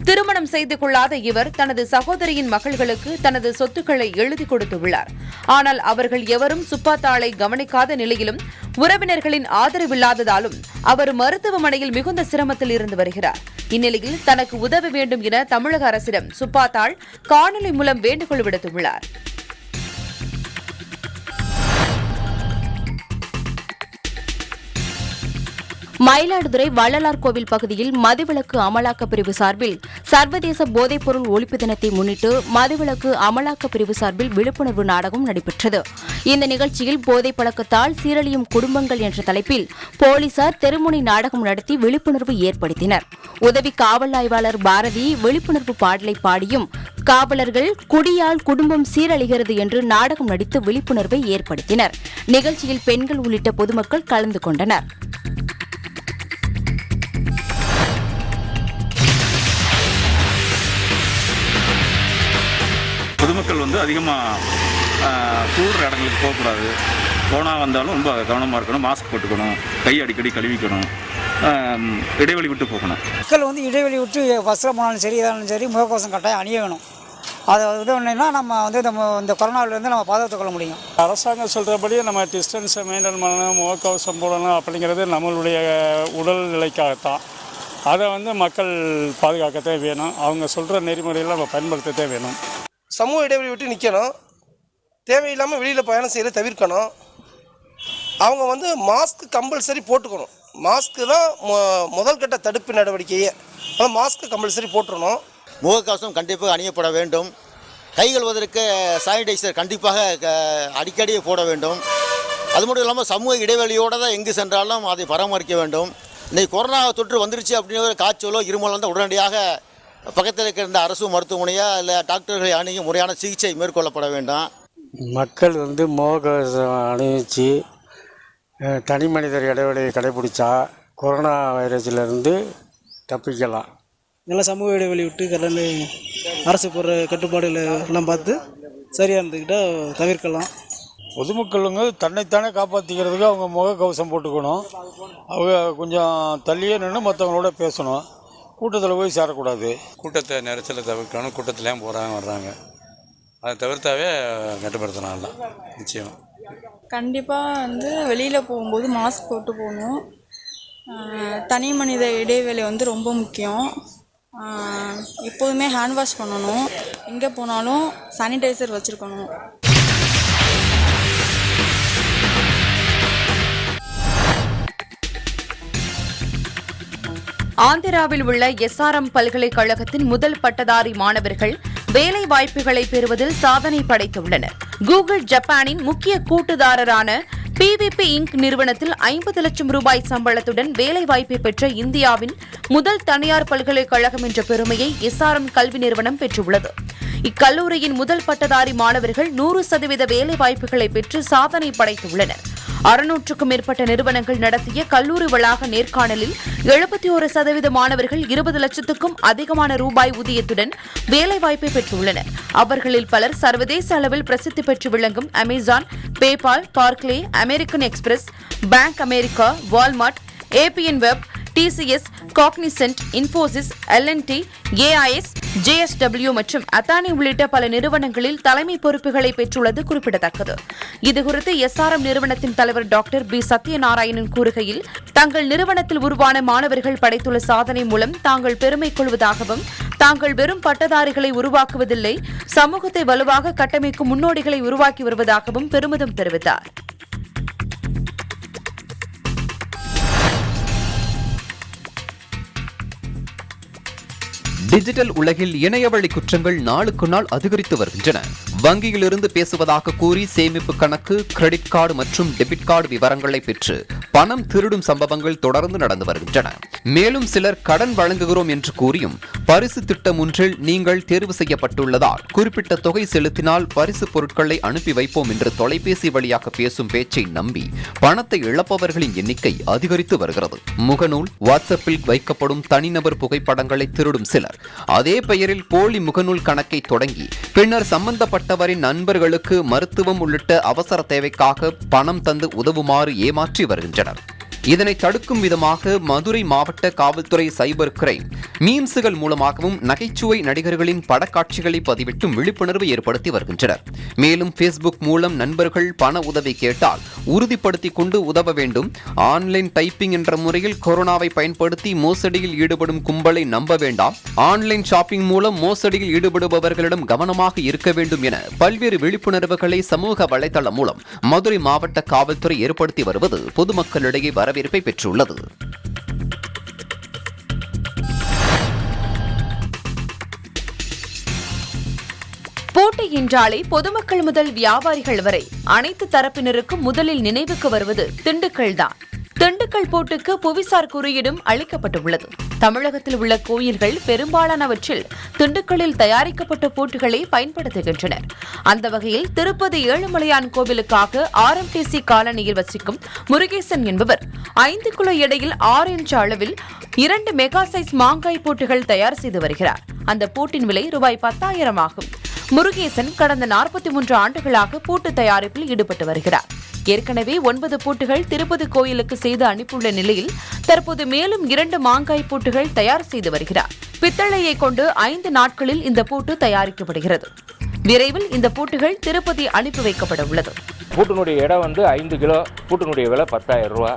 திருமணம் செய்து கொள்ளாத இவர் தனது சகோதரியின் மகள்களுக்கு தனது சொத்துக்களை எழுதி கொடுத்துள்ளார். ஆனால் அவர்கள் எவரும் சுப்பாத்தாளை கவனிக்காத நிலையிலும் உறவினர்களின் ஆதரவில்லாததாலும் அவர் மருத்துவமனையில் மிகுந்த சிரமத்தில் இருந்து வருகிறார். இந்நிலையில் தனக்கு உதவ வேண்டும் என தமிழக அரசிடம் சுப்பாத்தாள் காணொலி மூலம் வேண்டுகோள் விடுத்துள்ளார். மயிலாடுதுறை வள்ளலார் கோவில் பகுதியில் மதுவிலக்கு அமலாக்கப் பிரிவு சார்பில் சர்வதேச போதைப்பொருள் ஒழிப்பு தினத்தை முன்னிட்டு மதுவிலக்கு அமலாக்கப் பிரிவு சார்பில் விழிப்புணர்வு நாடகம் நடைபெற்றது. இந்த நிகழ்ச்சியில் போதைப் பழக்கத்தால் சீரழியும் குடும்பங்கள் என்ற தலைப்பில் போலீசார் தெருமுனை நாடகம் நடத்தி விழிப்புணர்வு ஏற்படுத்தினர். உதவி காவல் ஆய்வாளர் பாரதி விழிப்புணர்வு பாடலை பாடியும் காவலர்கள் குடியால் குடும்பம் சீரழிகிறது என்று நாடகம் நடித்து விழிப்புணர்வை ஏற்படுத்தினர். நிகழ்ச்சியில் பெண்கள் உள்ளிட்ட பொதுமக்கள் கலந்து கொண்டனர். பொதுமக்கள் அதிகமாக கூடுற இடங்களுக்கு போகக்கூடாது. கொரோனா வந்தாலும் ரொம்ப கவனமாக இருக்கணும். மாஸ்க் போட்டுக்கணும், கை அடிக்கடி கழுவிக்கணும், இடைவெளி விட்டு போகணும். மக்கள் இடைவெளி விட்டு பஸ்ஸில் போனாலும் சரி, எதாலும் சரி, முகக்கவசம் கட்டாயம் அணிய வேணும். அதை உதவினா நம்ம இந்த கொரோனாவிலேருந்து நம்ம பாதுகாத்து கொள்ள முடியும். அரசாங்கம் சொல்கிறபடி நம்ம டிஸ்டன்ஸை மெயின்டைன் பண்ணணும், முகக்கவசம் போடணும் அப்படிங்கிறது நம்மளுடைய உடல் நிலைக்காகத்தான். அதை மக்கள் பாதுகாக்கத்தே வேணும். அவங்க சொல்கிற நெறிமுறையில் நம்ம பயன்படுத்தத்தே வேணும். சமூக இடைவெளி விட்டு நிற்கணும். தேவையில்லாமல் வெளியில் பயணம் செய்யறதை தவிர்க்கணும். அவங்க மாஸ்க் கம்பல்சரி போட்டுக்கணும். மாஸ்க்கு தான் முதல் கட்ட தடுப்பு நடவடிக்கையே. மாஸ்க்கு கம்பல்சரி போட்டுடணும். முகக்கவசம் கண்டிப்பாக அணியப்பட வேண்டும். கை கழுவுவதற்கு சானிடைசர் கண்டிப்பாக அடிக்கடி போட வேண்டும். அது மட்டும் இல்லாமல் சமூக இடைவெளியோடு தான் எங்கு சென்றாலும் அதை பராமரிக்க வேண்டும். இன்றைக்கி கொரோனா தொற்று வந்துருச்சு அப்படிங்கிற காய்ச்சலோ இருமலோ வந்து உடனடியாக பக்கத்தில் இருக்கின்ற அரசு மருத்துவமனையா இல்லை டாக்டர்களை அணுகி முறையான சிகிச்சை மேற்கொள்ளப்பட வேண்டும். மக்கள் முகக்கவசம் அணிவிச்சு தனி மனிதர் இடைவெளியை கடைபிடிச்சா கொரோனா வைரஸிலிருந்து தப்பிக்கலாம். நல்லா சமூக இடைவெளி விட்டு அரசு போடுற கட்டுப்பாடுகளை எல்லாம் பார்த்து சரியாக இருந்துக்கிட்டால் தவிர்க்கலாம். பொதுமக்களுங்க தன்னைத்தானே காப்பாற்றிக்கிறதுக்கு அவங்க முகக்கவசம் போட்டுக்கணும். அவங்க கொஞ்சம் தள்ளியே நின்று மற்றவங்களோட பேசணும். கூட்டத்தில் போய் சேரக்கூடாது. கூட்டத்தை நெரிசலை தவிர்க்கணும். கூட்டத்திலேயும் போகிறாங்க வர்றாங்க. அதை தவிர்த்தாவே கட்டுப்படுத்தலாம் நிச்சயம். கண்டிப்பாக வெளியில் போகும்போது மாஸ்க் போட்டு போகணும். தனி மனித இடைவேளை ரொம்ப முக்கியம். எப்போதுமே ஹேண்ட் வாஷ் பண்ணணும். எங்கே போனாலும் சானிடைசர் வச்சுருக்கணும். ஆந்திராவில் உள்ள எஸ்ஆர்எம் பல்கலைக்கழகத்தின் முதல் பட்டதாரி மாணவர்கள் வேலை வாய்ப்புகளை பெறுவதில் சாதனை படைத்துள்ளனர். கூகுள் ஜப்பானின் முக்கிய கூட்டுதாரரான PVP Inc. நிறுவனத்தில் 50 லட்சம் ரூபாய் சம்பளத்துடன் வேலைவாய்ப்பை பெற்ற இந்தியாவின் முதல் தனியார் பல்கலைக்கழகம் என்ற பெருமையை SRM கல்வி நிறுவனம் பெற்றுள்ளது. இக்கல்லூரியின் முதல் பட்டதாரி மாணவர்கள் 100% வேலைவாய்ப்புகளை பெற்று சாதனை படைத்துள்ளனர். 600க்கும் மேற்பட்ட நிறுவனங்கள் நடத்திய கல்லூரி வளாக நேர்காணலில் 71% மாணவர்கள் 20 லட்சத்துக்கும் அதிகமான ரூபாய் ஊதியத்துடன் வேலைவாய்ப்பை பெற்றுள்ளனர். அவர்களில் பலர் சர்வதேச அளவில் பிரசித்தி பெற்று விளங்கும் Amazon, PayPal, Barclay, American express, bank America, Walmart, APN web, TCS, Cognizant, Infosys, L&T, AIS, JSW மற்றும் அத்தானி உள்ளிட்ட பல நிறுவனங்களில் தலைமை பொறுப்புகளை பெற்றுள்ளது குறிப்பிடத்தக்கது. இதுகுறித்து SRM நிறுவனத்தின் தலைவர் டாக்டர் B. சத்யநாராயணன் கூறுகையில், தங்கள் நிறுவனத்தில் உருவான மாணவர்கள் படைத்துள்ள சாதனை மூலம் தாங்கள் பெருமை கொள்வதாகவும், தாங்கள் வெறும் பட்டதாரிகளை உருவாக்குவதில்லை, சமூகத்தை வலுவாக கட்டமைக்கும் முன்னோடிகளை உருவாக்கி வருவதாகவும் பெருமிதம் தெரிவித்தார். டிஜிட்டல் உலகில் இணையவழி குற்றங்கள் நாளுக்கு நாள் அதிகரித்து வருகின்றன. வங்கியிலிருந்து பேசுவதாக கூறி சேமிப்பு கணக்கு, கிரெடிட் கார்டு மற்றும் டெபிட் கார்டு விவரங்களை பெற்று பணம் திருடும் சம்பவங்கள் தொடர்ந்து நடந்து வருகின்றன. மேலும் சிலர் கடன் வழங்குகிறோம் என்று கூறியும் பரிசு திட்டம் ஒன்றில் நீங்கள் தேர்வு செய்யப்பட்டுள்ளதால் குறிப்பிட்ட தொகை செலுத்தினால் பரிசு பொருட்களை அனுப்பி வைப்போம் என்று தொலைபேசி வழியாக பேசும் பேச்சை நம்பி பணத்தை இழப்பவர்களின் எண்ணிக்கை அதிகரித்து வருகிறது. முகநூல், வாட்ஸ்அப்பில் வைக்கப்படும் தனிநபர் புகைப்படங்களை திருடும் சிலர் அதே பெயரில் போலி முகநூல் கணக்கை தொடங்கி பின்னர் சம்பந்தப்பட்டவரின் நண்பர்களுக்கு மருத்துவம் உள்ளிட்ட அவசர தேவைக்காக பணம் தந்து உதவுமாறு ஏமாற்றி வருகின்றனர். இதனை தடுக்கும் விதமாக மதுரை மாவட்ட காவல்துறை சைபர் கிரைம் மீம்ஸுகள் மூலமாகவும் நகைச்சுவை நடிகர்களின் படக்காட்சிகளை பதிவிட்டும் விழிப்புணர்வு ஏற்படுத்தி வருகின்றனர். மேலும் Facebook மூலம் நண்பர்கள் பண உதவி கேட்டால் உறுதிப்படுத்திக் கொண்டு உதவ வேண்டும், ஆன்லைன் டைப்பிங் என்ற முறையில் கொரோனாவை பயன்படுத்தி மோசடியில் ஈடுபடும் கும்பலை நம்ப வேண்டாம், ஆன்லைன் ஷாப்பிங் மூலம் மோசடியில் ஈடுபடுபவர்களிடம் கவனமாக இருக்க வேண்டும் என பல்வேறு விழிப்புணர்வுகளை சமூக வலைதளம் மூலம் மதுரை மாவட்ட காவல்துறை ஏற்படுத்தி வருவது பொதுமக்களிடையே வரவேற்பை பெற்றுள்ளது. போட்டி என்றாலே பொதுமக்கள் முதல் வியாபாரிகள் வரை அனைத்து தரப்பினருக்கும் முதலில் நினைவுக்கு வருவது திண்டுக்கல்தான். திண்டுக்கல் போட்டுக்கு புவிசார் குறியீடும் அளிக்கப்பட்டுள்ளது. தமிழகத்தில் உள்ள கோயில்கள் பெரும்பாலானவற்றில் திண்டுக்கல்லில் தயாரிக்கப்பட்ட போட்டுகளை பயன்படுத்துகின்றனர். அந்த வகையில் திருப்பதி ஏழுமலையான் கோவிலுக்காக RMTC காலனியில் வசிக்கும் முருகேசன் என்பவர் 5 கிலோ எடையில் 6 இன்ச் அளவில் 2 மெகா சைஸ் மாங்காய் போட்டுகள் தயார் செய்து வருகிறார். அந்த போட்டின் விலை ரூபாய் 10,000 ஆகும். முருகேசன் கடந்த 43 ஆண்டுகளாக பூட்டு தயாரிப்பில் ஈடுபட்டு வருகிறார். ஏற்கனவே 9 பூட்டுகள் திருப்பதி கோயிலுக்கு செய்து அனுப்பியுள்ள நிலையில் தற்போது மேலும் 2 மாங்காய் பூட்டுகள் தயார் செய்து வருகிறார். பித்தளையை கொண்டு 5 நாட்களில் இந்த பூட்டு தயாரிக்கப்படுகிறது. விரைவில் இந்த பூட்டுகள் திருப்பதி அனுப்பி வைக்கப்பட உள்ளது. பூட்டினுடைய எடை 5 கிலோ, பூட்டினுடைய விலை 10,000 ரூபா.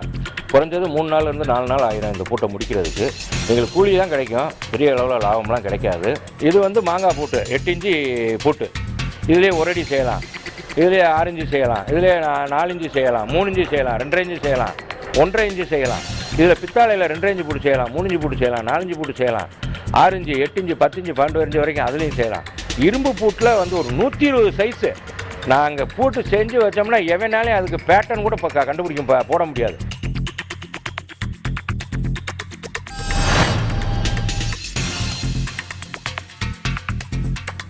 குறைஞ்சது 3 நாள்லேருந்து 4 நாள் ஆயிரும் இந்த பூட்டை முடிக்கிறதுக்கு. எங்களுக்கு கூலி தான் கிடைக்கும், பெரிய அளவில் லாபம்லாம் கிடைக்காது. இது மாங்காய் பூட்டு 8 இன்ச்சு பூட்டு. இதிலே 1 அடி செய்யலாம், இதிலே 6 இன்ச்சு செய்யலாம், இதிலே 4 இன்ச்சு செய்யலாம், 3 இன்ச்சு செய்யலாம், 2.5 இன்ச்சு செய்யலாம், 1.5 இன்ச்சு செய்யலாம். இதில் பித்தாளையில் 2.5 இன்ச்சு பூட்டு செய்யலாம், 3 இன்ச்சு பூட்டு செய்யலாம், 4 இன்ச்சு பூட்டு செய்யலாம், 6 இன்ச்சு, 8 இன்ச்சு, 10 இன்ச்சு, 12 இன்ச்சு வரைக்கும் அதுலேயும் செய்யலாம். இரும்பு பூட்டில் ஒரு 120 சைஸு நாங்கள் பூட்டு செஞ்சு வச்சோம்னா எவனாலே அதுக்கு பேட்டர்ன் கூட கண்டுபிடிக்க போட முடியாது.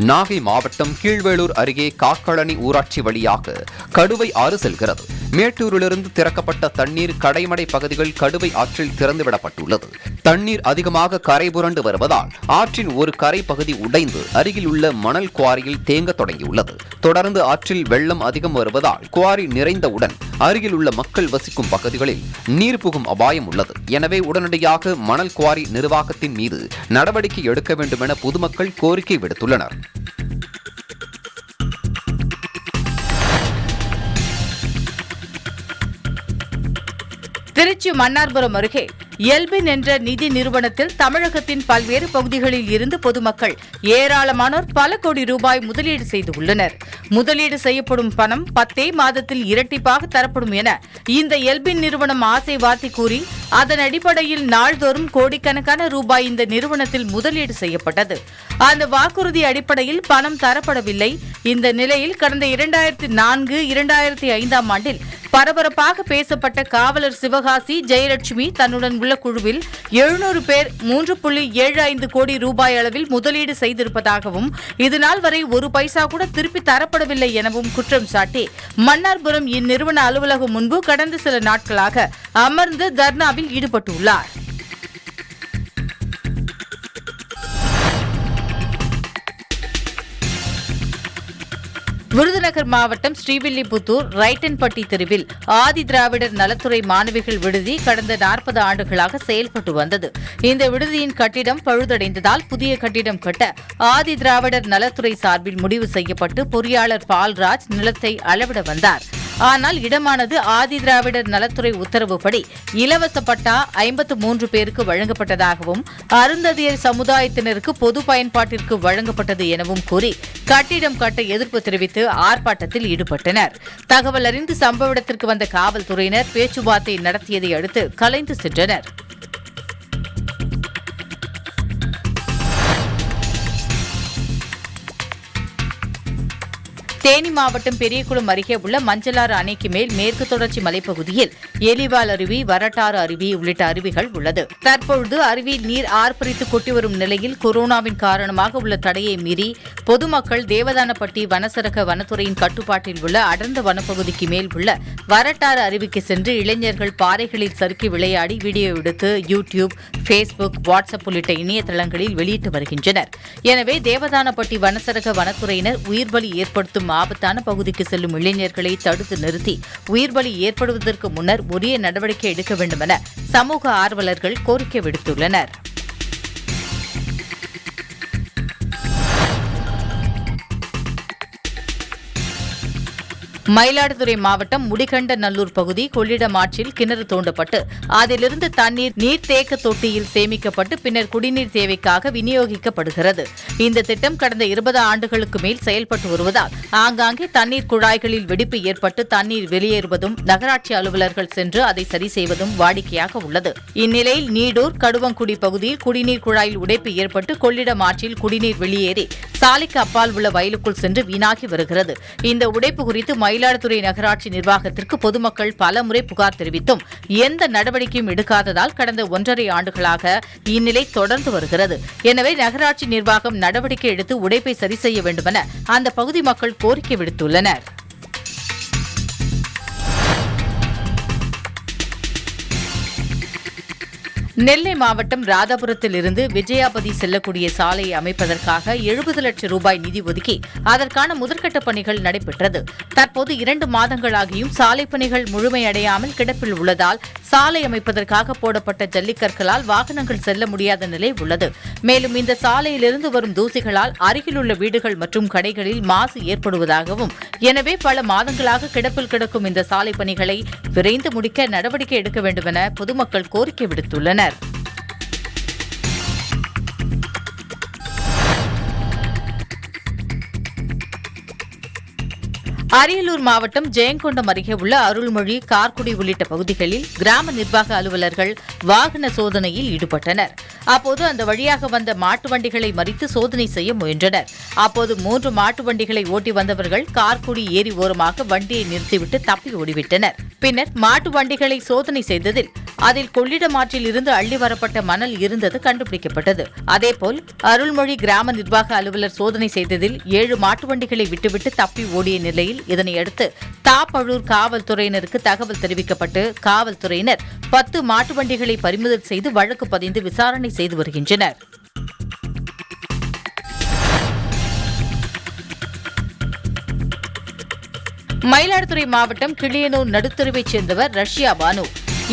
நாகை மாவட்டம் கீழ்வேளூர் அருகே காக்கழனி ஊராட்சி வழியாக கடுவை ஆறு செல்கிறது. மேட்டூரிலிருந்து திறக்கப்பட்ட தண்ணீர் கடைமடை பகுதிகள் கடுவை ஆற்றில் திறந்துவிடப்பட்டுள்ளது. தண்ணீர் அதிகமாக கரை புரண்டு வருவதால் ஆற்றின் ஒரு கரை பகுதி உடைந்து அருகில் உள்ள மணல் குவாரியில் தேங்க தொடங்கியுள்ளது. தொடர்ந்து ஆற்றில் வெள்ளம் அதிகம் வருவதால் குவாரி நிறைந்தவுடன் அருகில் உள்ள மக்கள் வசிக்கும் பகுதிகளில் நீர் புகும் அபாயம் உள்ளது. எனவே உடனடியாக மணல் குவாரி நிர்வாகத்தின் மீது நடவடிக்கை எடுக்க வேண்டும் என பொதுமக்கள் கோரிக்கை விடுத்துள்ளனர். திருச்சி மன்னார்புரம் அருகே எல்பின் என்ற நிதி நிறுவனத்தில் தமிழகத்தின் பல்வேறு பகுதிகளில் இருந்து பொதுமக்கள் ஏராளமானோர் பல கோடி ரூபாய் முதலீடு செய்துள்ளனர். முதலீடு செய்யப்படும் பணம் 10 மாதத்தில் இரட்டிப்பாக தரப்படும் என இந்த எல்பின் நிறுவனம் ஆசை வார்த்தை கூறி அதன் அடிப்படையில் நாள்தோறும் கோடிக்கணக்கான ரூபாய் இந்த நிறுவனத்தில் முதலீடு செய்யப்பட்டது. அந்த வாக்குறுதி அடிப்படையில் பணம் தரப்படவில்லை. இந்த நிலையில் கடந்த 2004, 2005 ஆண்டில் பரபரப்பாக பேசப்பட்ட காவலர் சிவகாசி ஜெயலட்சுமி தன்னுடன் உள்ள குழுவில் 700 பேர் 3.75 கோடி ரூபாய் அளவில் முதலீடு செய்திருப்பதாகவும் இதனால் வரை ஒரு பைசா கூட திருப்பி தரப்படவில்லை எனவும் குற்றம் சாட்டி மன்னார்புரம் இந்நிறுவன அலுவலகம் முன்பு கடந்த சில நாட்களாக அமர்ந்து தர்ணாவில் ஈடுபட்டுள்ளார். விருதுநகர் மாவட்டம் ஸ்ரீவில்லிபுத்தூர் ரைட்டன்பட்டி தெருவில் ஆதி திராவிடர் நலத்துறை மாணவிகள் விடுதி கடந்த 40 ஆண்டுகளாக செயல்பட்டு வந்தது. இந்த விடுதியின் கட்டிடம் பழுதடைந்ததால் புதிய கட்டிடம் கட்ட ஆதி திராவிடர் நலத்துறை சார்பில் முடிவு செய்யப்பட்டு பொறியாளர் பால்ராஜ் நிலத்தை அளவிட வந்தார். ஆனால் இடமானது ஆதி திராவிடர் நலத்துறை உத்தரவுப்படி இலவச பட்டா 53 பேருக்கு வழங்கப்பட்டதாகவும் அருந்ததியர் சமுதாயத்தினருக்கு பொது பயன்பாட்டிற்கு வழங்கப்பட்டது எனவும் கூறி கட்டிடம் கட்ட எதிர்ப்பு தெரிவித்து ஆர்ப்பாட்டத்தில் ஈடுபட்டனர். தகவல் அறிந்து சம்பவ இடத்திற்கு வந்த காவல்துறையினர் பேச்சுவார்த்தை நடத்தியதை அடுத்து கலைந்து சென்றனர். தேனி மாவட்டம் பெரியகுளம் அருகே உள்ள மஞ்சளாறு அணைக்கு மேல் மேற்கு தொடர்ச்சி மலைப்பகுதியில் எலிவால் அருவி, வரட்டாறு அருவி உள்ளிட்ட அருவிகள் உள்ளது. தற்பொழுது அருவியில் நீர் ஆர்ப்பரித்து கொட்டி வரும் நிலையில் கொரோனாவின் காரணமாக உள்ள தடையை மீறி பொதுமக்கள் தேவதானப்பட்டி வனசரக வனத்துறையின் கட்டுப்பாட்டில் உள்ள அடர்ந்த வனப்பகுதிக்கு மேல் உள்ள வரட்டாறு அருவிக்கு சென்று இளைஞர்கள் பாறைகளில் சறுக்கி விளையாடி வீடியோ எடுத்து யூடியூப், ஃபேஸ்புக், வாட்ஸ்அப் உள்ளிட்ட இணையதளங்களில் வெளியிட்டு வருகின்றனர். எனவே தேவதானப்பட்டி வனசரக வனத்துறையினர் உயிர்பலி ஏற்படுத்தும் ஆபத்தான பகுதிக்கு செல்லும் இளைஞர்களை தடுத்து நிறுத்தி உயிர்பலி ஏற்படுவதற்கு முன்னர் உரிய நடவடிக்கை எடுக்க வேண்டும் என சமூக ஆர்வலர்கள் கோரிக்கை விடுத்துள்ளனர். மயிலாடுதுறை மாவட்டம் முடிகண்டநல்லூர் பகுதி கொள்ளிடம் ஆற்றில் கிணறு தோண்டப்பட்டு அதிலிருந்து தண்ணீர் நீர்த்தேக்க தொட்டியில் சேமிக்கப்பட்டு பின்னர் குடிநீர் தேவைக்காக விநியோகிக்கப்படுகிறது. இந்த திட்டம் கடந்த 20 ஆண்டுகளுக்கு மேல் செயல்பட்டு வருவதால் ஆங்காங்கே தண்ணீர் குழாய்களில் வெடிப்பு ஏற்பட்டு தண்ணீர் வெளியேறுவதும் நகராட்சி அலுவலர்கள் சென்று அதை சரி செய்வதும் வாடிக்கையாக உள்ளது. இந்நிலையில் நீடூர் கடுவங்குடி பகுதியில் குடிநீர் குழாயில் உடைப்பு ஏற்பட்டு கொள்ளிடம் ஆற்றில் குடிநீர் வெளியேறி சாலைக்கு அப்பால் உள்ள வயலுக்குள் சென்று வீணாகி வருகிறது. இந்த உடைப்பு குறித்து மயிலாடுதுறை நகராட்சி நிர்வாகத்திற்கு பொதுமக்கள் பலமுறை புகார் தெரிவித்தும் எந்த நடவடிக்கையும் எடுக்காததால் கடந்த 1.5 ஆண்டுகளாக இந்நிலை தொடர்ந்து வருகிறது. எனவே நகராட்சி நிர்வாகம் நடவடிக்கை எடுத்து உடைப்பை சரி செய்ய வேண்டுமென அந்த பகுதி மக்கள் கோரிக்கை விடுத்துள்ளனர். நெல்லை மாவட்டம் ராதாபுரத்தில் இருந்து விஜயாபதி செல்லக்கூடிய சாலையை அமைப்பதற்காக 70 லட்சம் ரூபாய் நிதி ஒதுக்கி அதற்கான முதற்கட்ட பணிகள் நடைபெற்றது. தற்போது 2 மாதங்களாகியும் சாலை பணிகள் முழுமையடையாமல் கிடப்பில் உள்ளதால் சாலை அமைப்பதற்காக போடப்பட்ட ஜல்லிக்கற்களால் வாகனங்கள் செல்ல முடியாத நிலை உள்ளது. மேலும் இந்த சாலையிலிருந்து வரும் தூசிகளால் அருகிலுள்ள வீடுகள் மற்றும் கடைகளில் மாசு ஏற்படுவதாகவும் எனவே பல மாதங்களாக கிடப்பில் கிடக்கும் இந்த சாலை பணிகளை விரைந்து முடிக்க நடவடிக்கை எடுக்க வேண்டும் என பொதுமக்கள் கோரிக்கை விடுத்துள்ளனர். அரியலூர் மாவட்டம் ஜெயங்கொண்டம் அருகே உள்ள அருள்மொழி, கார்குடி உள்ளிட்ட பகுதிகளில் கிராம நிர்வாக அலுவலர்கள் வாகன சோதனையில் ஈடுபட்டனர். அப்போது அந்த வழியாக வந்த மாட்டு வண்டிகளை மறித்து சோதனை செய்ய முயன்றனர். அப்போது 3 மாட்டு வண்டிகளை ஓட்டி வந்தவர்கள் கார்குடி ஏரி ஓரமாக வண்டியை நிறுத்திவிட்டு தப்பி ஓடிவிட்டனர். பின்னர் மாட்டு வண்டிகளை சோதனை செய்ததில் அதில் கொள்ளிடம் ஆற்றில் இருந்து அள்ளி வரப்பட்ட மணல் இருந்தது கண்டுபிடிக்கப்பட்டது. அதேபோல் அருள்மொழி கிராம நிர்வாக அலுவலர் சோதனை செய்ததில் 7 மாட்டு வண்டிகளை விட்டுவிட்டு தப்பி ஓடிய நிலையில் இதனையடுத்து தாப்பழூர் காவல்துறையினருக்கு தகவல் தெரிவிக்கப்பட்டு காவல்துறையினர் 10 மாட்டு வண்டிகளை பறிமுதல் செய்து வழக்கு பதிந்து விசாரணை செய்து வருகின்றனர். மயிலாடுதுறை மாவட்டம் கிளியனூர் நடுத்தெருவைச் சேர்ந்தவர் ரஷ்யா பானு.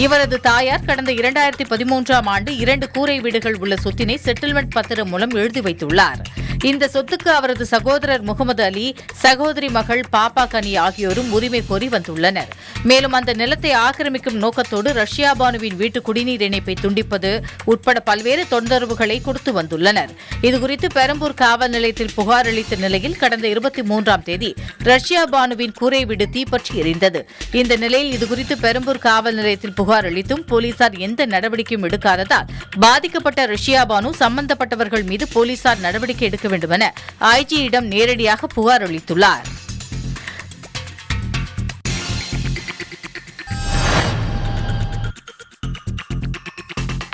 இவரது தாயார் கடந்த 2013ஆம் ஆண்டு 2 கூரை வீடுகள் உள்ள சொத்தினை செட்டில்மெண்ட் பத்திரம் மூலம் எழுதி வைத்துள்ளார். இந்த சொத்துக்கு அவரது சகோதரர் முகமது அலி, சகோதரி மகள் பாப்பா கனி ஆகியோரும் உரிமை கோரி வந்துள்ளனர். மேலும் அந்த நிலத்தை ஆக்கிரமிக்கும் நோக்கத்தோடு ரஷ்யா பானுவின் வீட்டு குடிநீர் இணைப்பை துண்டிப்பது உட்பட பல்வேறு தொந்தரவுகளை கொடுத்து வந்துள்ளனர். இதுகுறித்து பெரம்பூர் காவல் நிலையத்தில் புகார் அளித்த நிலையில் கடந்த 23ஆம் தேதி ரஷ்யா பானுவின் கூரை வீடு தீப்பற்றி எரிந்தது. இந்த நிலையில் இதுகுறித்து பெரம்பூர் காவல் நிலையத்தில் புகார் அளித்தும் போலீசார் எந்த நடவடிக்கையும் எடுக்காததால் பாதிக்கப்பட்ட ரஷ்யா பானு சம்பந்தப்பட்டவர்கள் மீது போலீசார் நடவடிக்கை எடுக்க வேண்டும் என ஐஜியிடம் நேரடியாக புகார் அளித்துள்ளார்.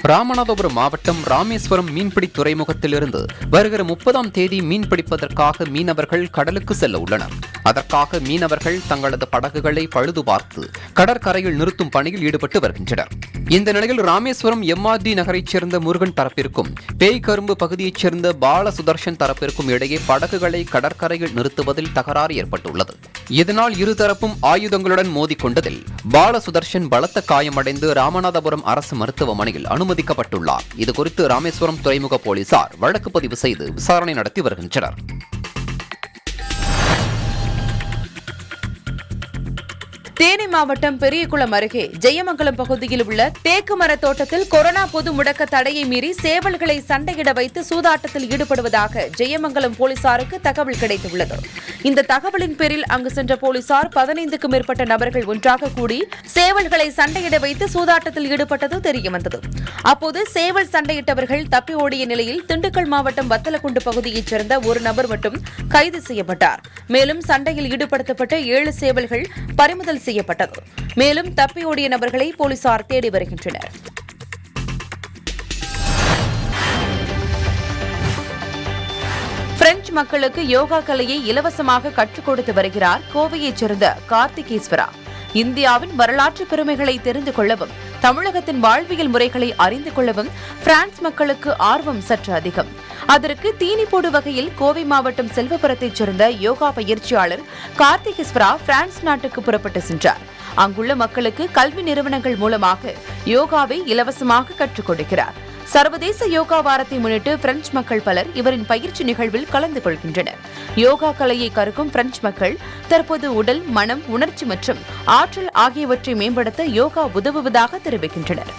ராமநாதபுரம் மாவட்டம் ராமேஸ்வரம் மீன்பிடி துறைமுகத்திலிருந்து வருகிற 30ஆம் தேதி மீன்பிடிப்பதற்காக மீனவர்கள் கடலுக்கு செல்ல உள்ளனர். அதற்காக மீனவர்கள் தங்களது படகுகளை பழுது பார்த்து கடற்கரையில் நிறுத்தும் பணியில் ஈடுபட்டு வருகின்றனர். இந்த நிலையில் ராமேஸ்வரம் எம்ஆர்டி நகரைச் சேர்ந்த முருகன் தரப்பிற்கும் பேய்கரும்பு பகுதியைச் சேர்ந்த பால சுதர்ஷன் தரப்பிற்கும் இடையே படகுகளை கடற்கரையில் நிறுத்துவதில் தகராறு ஏற்பட்டுள்ளது. இதனால் இருதரப்பும் ஆயுதங்களுடன் மோதிக்கொண்டதில் பால சுதர்ஷன் பலத்த காயமடைந்து ராமநாதபுரம் அரசு மருத்துவமனையில் அனுமதிக்கப்பட்டுள்ளார். இதுகுறித்து ராமேஸ்வரம் துறைமுக போலீசார் வழக்கு பதிவு செய்து விசாரணை நடத்தி வருகின்றனர். தேனி மாவட்டம் பெரியகுளம் அருகே ஜெயமங்கலம் பகுதியில் உள்ள தேக்கு மர தோட்டத்தில் கொரோனா பொது முடக்க தடையை மீறி சேவல்களை சண்டையிட வைத்து சூதாட்டத்தில் ஈடுபடுவதாக ஜெயமங்கலம் போலீசாருக்கு தகவல் கிடைத்துள்ளது. இந்த தகவலின் பேரில் அங்கு சென்ற போலீசார் 15க்கும் மேற்பட்ட நபர்கள் ஒன்றாக கூடி சேவல்களை சண்டையிட வைத்து சூதாட்டத்தில் ஈடுபட்டது தெரியவந்தது. அப்போது சேவல் சண்டையிட்டவர்கள் தப்பி ஓடிய நிலையில் திண்டுக்கல் மாவட்டம் வத்தலக்குண்டு பகுதியைச் சேர்ந்த ஒரு நபர் மட்டும் கைது செய்யப்பட்டார். மேலும் சண்டையில் ஈடுபடுத்தப்பட்ட 7 சேவல்கள் பறிமுதல் செய்யப்பட்டது. மேலும் தப்பி ஓடிய நபர்களை போலீசார் தேடி வருகின்றனர். பிரெஞ்சு மக்களுக்கு யோகா கலையை இலவசமாக கற்றுக் கொடுத்து வருகிறார் கோவையைச் சேர்ந்த கார்த்திகேஸ்வரா. இந்தியாவின் வரலாற்று பெருமைகளை தெரிந்து கொள்ளவும் தமிழகத்தின் வாழ்வியல் முறைகளை அறிந்து கொள்ளவும் பிரான்ஸ் மக்களுக்கு ஆர்வம் சற்று அதிகம். அதற்கு தீனி போடு வகையில் கோவை மாவட்டம் செல்வபுரத்தைச் சேர்ந்த யோகா பயிற்சியாளர் கார்த்திகேஸ்வரா பிரான்ஸ் நாட்டுக்கு புறப்பட்டு சென்றார். அங்குள்ள மக்களுக்கு கல்வி நிறுவனங்கள் மூலமாக யோகாவை இலவசமாக கற்றுக் கொடுக்கிறார். சர்வதேச யோகா வாரத்தை முன்னிட்டு பிரெஞ்சு மக்கள் பலர் இவரின் பயிற்சி நிகழ்வில் கலந்து கொள்கின்றனர். யோகா கலையை கற்கும் பிரெஞ்சு மக்கள் தற்போது உடல், மனம், உணர்ச்சி மற்றும் ஆற்றல் ஆகியவற்றை மேம்படுத்த யோகா உதவுவதாக தெரிவிக்கின்றனர்.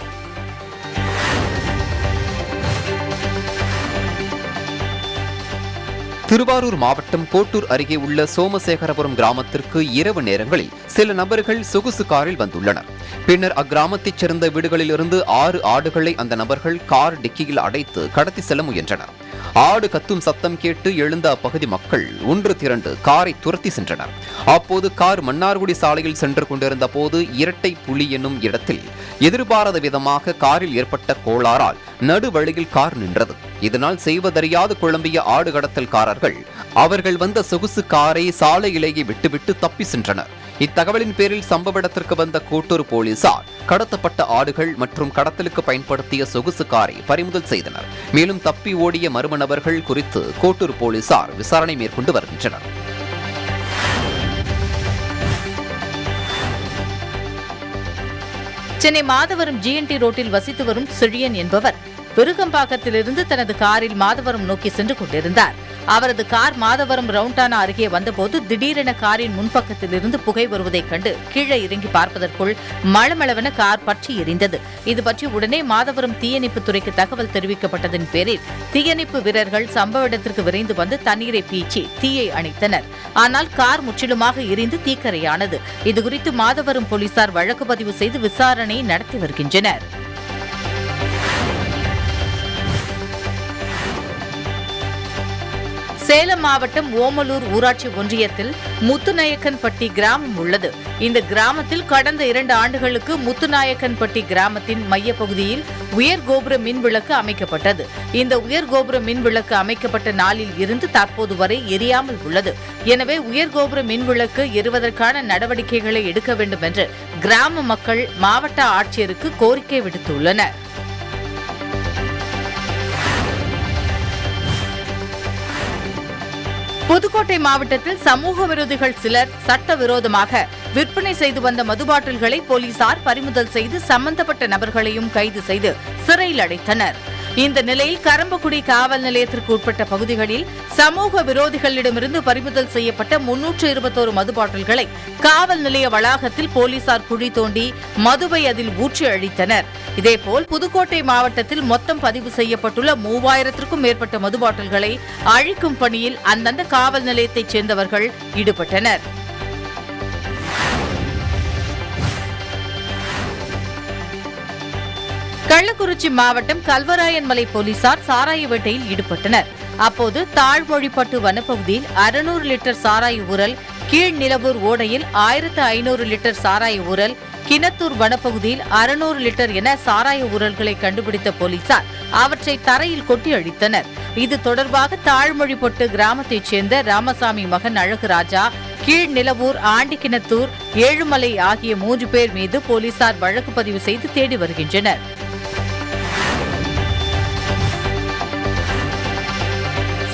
திருவாரூர் மாவட்டம் கோட்டூர் அருகே உள்ள சோமசேகரபுரம் கிராமத்திற்கு இரவு நேரங்களில் சில நபர்கள் சொகுசு காரில் வந்துள்ளனர். பின்னர் அக்கிராமத்தைச் சேர்ந்த வீடுகளிலிருந்து 6 ஆடுகளை அந்த நபர்கள் கார் டிக்கியில் அடைத்து கடத்தி செல்ல முயன்றனர். ஆடு கத்தும் சத்தம் கேட்டு எழுந்த அப்பகுதி மக்கள் ஒன்று திரண்டு காரை துரத்தி சென்றனர். அப்போது கார் மன்னார்குடி சாலையில் சென்று கொண்டிருந்த போது இரட்டை புலி என்னும் இடத்தில் எதிர்பாராத விதமாக காரில் ஏற்பட்ட கோளாறால் நடுவழியில் கார் நின்றது. இதனால் செய்வதறியாது குழம்பிய ஆடு கடத்தல்காரர்கள் அவர்கள் வந்த சொகுசு காரை சாலையிலேயே விட்டுவிட்டு தப்பி சென்றனர். இத்தகவலின் பேரில் சம்பவ இடத்திற்கு வந்த கோட்டூர் போலீசார் கடத்தப்பட்ட ஆடுகள் மற்றும் கடத்தலுக்கு பயன்படுத்திய சொகுசு காரை பறிமுதல் செய்தனர். மேலும் தப்பி ஓடிய மர்ம நபர்கள் குறித்து கோட்டூர் போலீசார் விசாரணை மேற்கொண்டு வருகின்றனர். சென்னை மாதவரம் ஜிஎன்டி ரோட்டில் வசித்து வரும் செழியன் என்பவர் விருகம்பாக்கத்திலிருந்து தனது காரில் மாதவரம் நோக்கி சென்று கொண்டிருந்தார். அவரது கார் மாதவரம் ரவுண்டானா அருகே வந்தபோது திடீரென காரின் முன்பக்கத்திலிருந்து புகை வருவதைக் கண்டு கீழே இறங்கி பார்ப்பதற்குள் மளமளவென கார் பற்றி எரிந்தது. இது பற்றி உடனே மாதவரம் தீயணைப்புத் துறைக்கு தகவல் தெரிவிக்கப்பட்டதன் பேரில் தீயணைப்பு வீரர்கள் சம்பவ இடத்திற்கு விரைந்து வந்து தண்ணீரை பீச்சி தீயை அணைத்தனர். ஆனால் கார் முற்றிலுமாக எரிந்து தீக்கரையானது. இதுகுறித்து மாதவரம் போலீசார் வழக்கு பதிவு செய்து விசாரணை நடத்தி வருகின்றனர். சேலம் மாவட்டம் ஓமலூர் ஊராட்சி ஒன்றியத்தில் முத்துநாயக்கன்பட்டி கிராமம் உள்ளது. இந்த கிராமத்தில் கடந்த 2 ஆண்டுகளுக்கு முத்துநாயக்கன்பட்டி கிராமத்தின் மையப்பகுதியில் உயர் கோபுர மின் விளக்கு அமைக்கப்பட்டது. இந்த உயர் கோபுர மின் விளக்கு அமைக்கப்பட்ட நாளில் இருந்து தற்போது வரை எரியாமல் உள்ளது. எனவே உயர் கோபுர மின் விளக்கு எரிவதற்கான நடவடிக்கைகளை எடுக்க வேண்டும் என்று கிராம மக்கள் மாவட்ட ஆட்சியருக்கு கோரிக்கை விடுத்துள்ளனர். புதுக்கோட்டை மாவட்டத்தில் சமூக விரோதிகள் சிலர் சட்டவிரோதமாக விற்பனை செய்து வந்த மதுபாட்டில்களை போலீசார் பறிமுதல் செய்து சம்பந்தப்பட்ட நபர்களையும் கைது செய்து சிறையில் அடைத்தனர். இந்த நிலையில் கரம்பக்குடி காவல் நிலையத்திற்கு உட்பட்ட பகுதிகளில் சமூக விரோதிகளிடமிருந்து பறிமுதல் செய்யப்பட்ட 321 மது பாட்டில்களை காவல் நிலைய வளாகத்தில் போலீசார் குழி தோண்டி மதுவை அதில் ஊற்றி அழித்தனர். இதேபோல் புதுக்கோட்டை மாவட்டத்தில் மொத்தம் பதிவு செய்யப்பட்டுள்ள 3000க்கும் மேற்பட்ட மது பாட்டில்களை அழிக்கும் பணியில் அந்தந்த காவல் நிலையத்தைச் சேர்ந்தவர்கள் ஈடுபட்டனர். கள்ளக்குறிச்சி மாவட்டம் கல்வராயன்மலை போலீசார் சாராய வேட்டையில் ஈடுபட்டனர். அப்போது தாழ்மொழிப்பட்டு வனப்பகுதியில் 600 லிட்டர் சாராய ஊரல், கீழ்நிலவூர் ஓடையில் 1500 லிட்டர் சாராய ஊரல், கிணத்தூர் வனப்பகுதியில் 600 லிட்டர் என சாராய ஊரல்களை கண்டுபிடித்த போலீசார் அவற்றை தரையில் கொட்டி அழித்தனர். இது தொடர்பாக தாழ்மொழிப்பட்டு கிராமத்தைச் சேர்ந்த ராமசாமி மகன் அழகுராஜா, கீழ்நிலவூர், ஆண்டிக்கிணத்தூர், ஏழுமலை ஆகிய 3 பேர் மீது போலீசார் வழக்கு பதிவு செய்து தேடி வருகின்றனர்.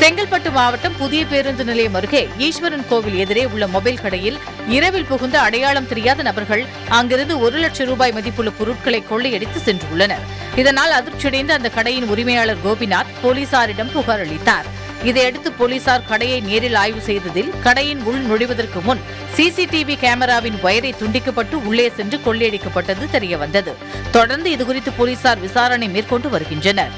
செங்கல்பட்டு மாவட்டம் புதிய பேருந்து நிலையம் அருகே ஈஸ்வரன் கோவில் எதிரே உள்ள மொபைல் கடையில் இரவில் புகுந்த அடையாளம் தெரியாத நபர்கள் அங்கிருந்து 1 லட்சம் ரூபாய் மதிப்புள்ள பொருட்களை கொள்ளையடித்து சென்றுள்ளனர். இதனால் அதிர்ச்சியடைந்த அந்த கடையின் உரிமையாளர் கோபிநாத் போலீசாரிடம் புகார் அளித்தார். இதையடுத்து போலீசார் கடையை நேரில் ஆய்வு செய்ததில் கடையின் உள் நுழைவதற்கு முன் சிசிடிவி கேமராவின் வயரை துண்டிக்கப்பட்டு உள்ளே சென்று கொள்ளையடிக்கப்பட்டது தெரியவந்தது. தொடர்ந்து இதுகுறித்து போலீசார் விசாரணை மேற்கொண்டு வருகின்றனர்.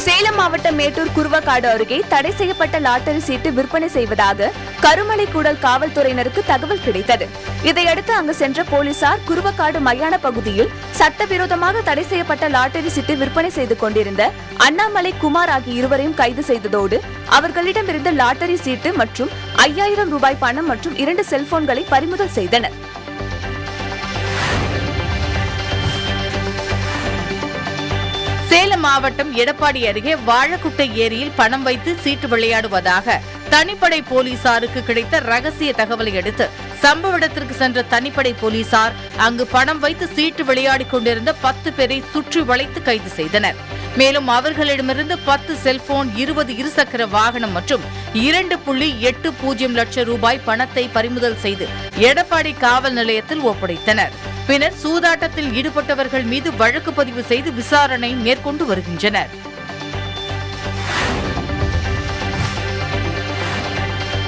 சேலம் மாவட்டம் மேட்டூர் குருவக்காடு அருகே தடை செய்யப்பட்ட லாட்டரி சீட்டு விற்பனை செய்வதாக கருமலை கூடல் காவல்துறையினருக்கு தகவல் கிடைத்தது. இதையடுத்து அங்கு சென்ற போலீசார் குருவக்காடு மயான பகுதியில் சட்டவிரோதமாக தடை செய்யப்பட்ட லாட்டரி சீட்டு விற்பனை செய்து கொண்டிருந்த அண்ணாமலை, குமார் ஆகிய இருவரையும் கைது செய்ததோடு அவர்களிடமிருந்த லாட்டரி சீட்டு மற்றும் 5000 ரூபாய் பணம் மற்றும் 2 செல்போன்களை பறிமுதல் செய்தனர். சேலம் மாவட்டம் எடப்பாடி அருகே வாழக்குட்டை ஏரியில் பணம் வைத்து சீட்டு விளையாடுவதாக தனிப்படை போலீசாருக்கு கிடைத்த ரகசிய தகவலை அடுத்து சம்பவ இடத்திற்கு சென்ற தனிப்படை போலீசார் அங்கு பணம் வைத்து சீட்டு விளையாடிக் கொண்டிருந்த 10 பேரை சுற்றி வளைத்து கைது செய்தனர். மேலும் அவர்களிடமிருந்து 10 செல்போன், 20 இருசக்கர வாகனம் மற்றும் 2.80 லட்சம் ரூபாய் பணத்தை பறிமுதல் செய்து எடப்பாடி காவல் நிலையத்தில் ஒப்படைத்தனர். பின்னர் சூதாட்டத்தில் ஈடுபட்டவர்கள் மீது வழக்கு பதிவு செய்து விசாரணை மேற்கொண்டு வருகின்றனர்.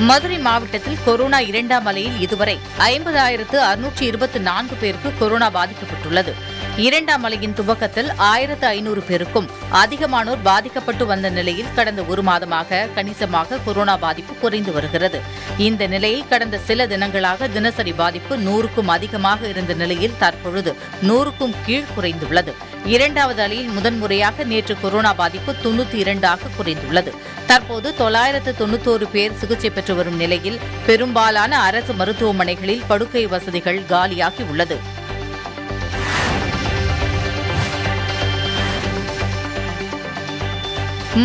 மதுரை மாவட்டத்தில் கொரோனா 2ஆம் அலையில் இதுவரை 50,624 பேருக்கு கொரோனா பாதிக்கப்பட்டுள்ளது. 2ஆம் அலையின் துவக்கத்தில் 1,500 பேருக்கும் அதிகமானோர் பாதிக்கப்பட்டு வந்த நிலையில் கடந்த 1 மாதமாக கணிசமாக கொரோனா பாதிப்பு குறைந்து வருகிறது. இந்த நிலையில் கடந்த சில தினங்களாக தினசரி பாதிப்பு 100க்கும் அதிகமாக இருந்த நிலையில் தற்பொழுது 100க்கும் கீழ் குறைந்துள்ளது. 2வது அலையில் முதன்முறையாக நேற்று கொரோனா பாதிப்பு 92ஆக குறைந்துள்ளது. தற்போது 991 பேர் சிகிச்சை பெற்று வரும் நிலையில் பெரும்பாலான அரசு மருத்துவமனைகளில் படுக்கை வசதிகள் காலியாகி உள்ளது.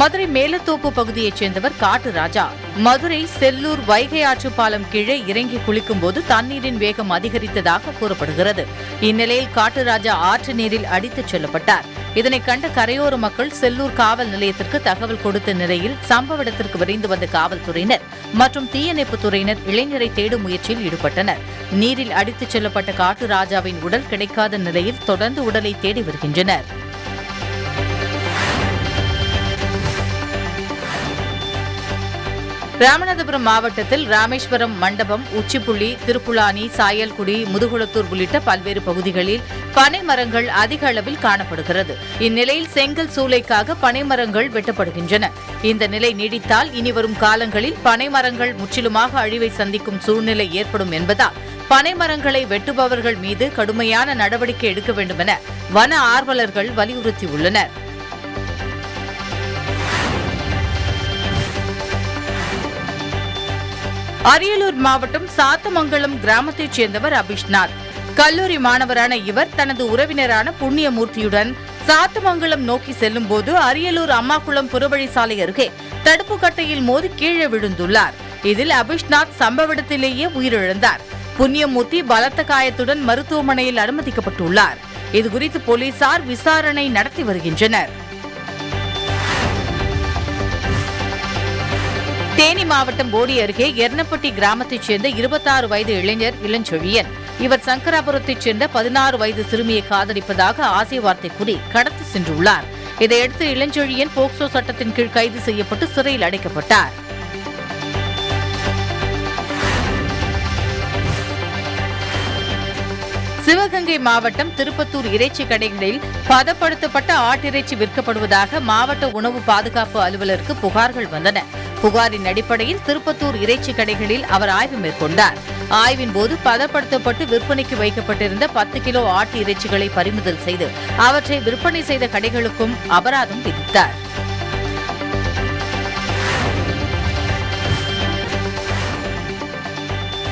மதுரை மேலத்தோப்பு பகுதியைச் சேர்ந்தவர் காட்டு ராஜா. மதுரை செல்லூர் வைகை ஆற்று பாலம் கீழே இறங்கி குளிக்கும் போது தண்ணீரின் வேகம் அதிகரித்ததாக கூறப்படுகிறது. இந்நிலையில் காட்டு ராஜா ஆற்று நீரில் அடித்துச் செல்லப்பட்டார். இதனை கண்ட கரையோர மக்கள் செல்லூர் காவல் நிலையத்திற்கு தகவல் கொடுத்த நிலையில் சம்பவ இடத்திற்கு விரைந்து வந்த காவல்துறையினர் மற்றும் தீயணைப்புத் துறையினர் இளைஞரை தேடும் முயற்சியில் ஈடுபட்டனர். நீரில் அடித்துச் செல்லப்பட்ட காட்டு ராஜாவின் உடல் கிடைக்காத நிலையில் தொடர்ந்து உடலை தேடி வருகின்றனர். ராமநாதபுரம் மாவட்டத்தில் ராமேஸ்வரம், மண்டபம், உச்சிப்புள்ளி, திருப்புலானி, சாயல்குடி, முதுகுளத்தூர் உள்ளிட்ட பல்வேறு பகுதிகளில் பனை மரங்கள் அதிக அளவில் காணப்படுகிறது. இந்நிலையில் செங்கல் சூளைக்காக பனை மரங்கள் வெட்டப்படுகின்றன. இந்த நிலை நீடித்தால் இனிவரும் காலங்களில் பனை மரங்கள் முற்றிலுமாக அழிவை சந்திக்கும் சூழ்நிலை ஏற்படும் என்பதால் பனை மரங்களை வெட்டுபவர்கள் மீது கடுமையான நடவடிக்கை எடுக்க வேண்டும் என வன ஆர்வலர்கள் வலியுறுத்தியுள்ளனர். அரியலூர் மாவட்டம் சாத்தமங்கலம் கிராமத்தைச் சேர்ந்தவர் அபிஷ்நாத். கல்லூரி மாணவரான இவர் தனது உறவினரான புண்ணியமூர்த்தியுடன் சாத்தமங்கலம் நோக்கி செல்லும் போது அரியலூர் அம்மாக்குளம் புறவழி சாலை அருகே தடுப்பு கட்டையில் மோதி கீழே விழுந்துள்ளார். இதில் அபிஷ்நாத் சம்பவ இடத்திலேயே உயிரிழந்தார். புண்ணியமூர்த்தி பலத்த காயத்துடன் மருத்துவமனையில் அனுமதிக்கப்பட்டுள்ளார். இதுகுறித்து போலீசார் விசாரணை நடத்தி வருகின்றனர். தேனி மாவட்டம் போடி அருகே எர்னப்பட்டி கிராமத்தைச் சேர்ந்த 26 வயது இளைஞர் இளஞ்செழியன் இவர் சங்கராபுரத்தைச் சேர்ந்த 16 வயது சிறுமியை காதலிப்பதாக ஆசை வார்த்தை கூறி கடத்தி சென்றுள்ளார். இதையடுத்து இளஞ்செழியன் போக்சோ சட்டத்தின் கீழ் கைது செய்யப்பட்டு சிறையில் அடைக்கப்பட்டார். சிவகங்கை மாவட்டம் திருப்பத்தூர் இறைச்சி கடைகளில் பதப்படுத்தப்பட்ட ஆட்டிறைச்சி விற்கப்படுவதாக மாவட்ட உணவு பாதுகாப்பு அலுவலருக்கு புகார்கள் வந்தன. புகாரின் அடிப்படையில் திருப்பத்தூர் இறைச்சி கடைகளில் அவர் ஆய்வு மேற்கொண்டார். ஆய்வின் போது பதப்படுத்தப்பட்டு விற்பனைக்கு வைக்கப்பட்டிருந்த 10 கிலோ ஆட்டு இறைச்சிகளை பறிமுதல் செய்து அவற்றை விற்பனை செய்த கடைகளுக்கும் அபராதம் விதித்தார்.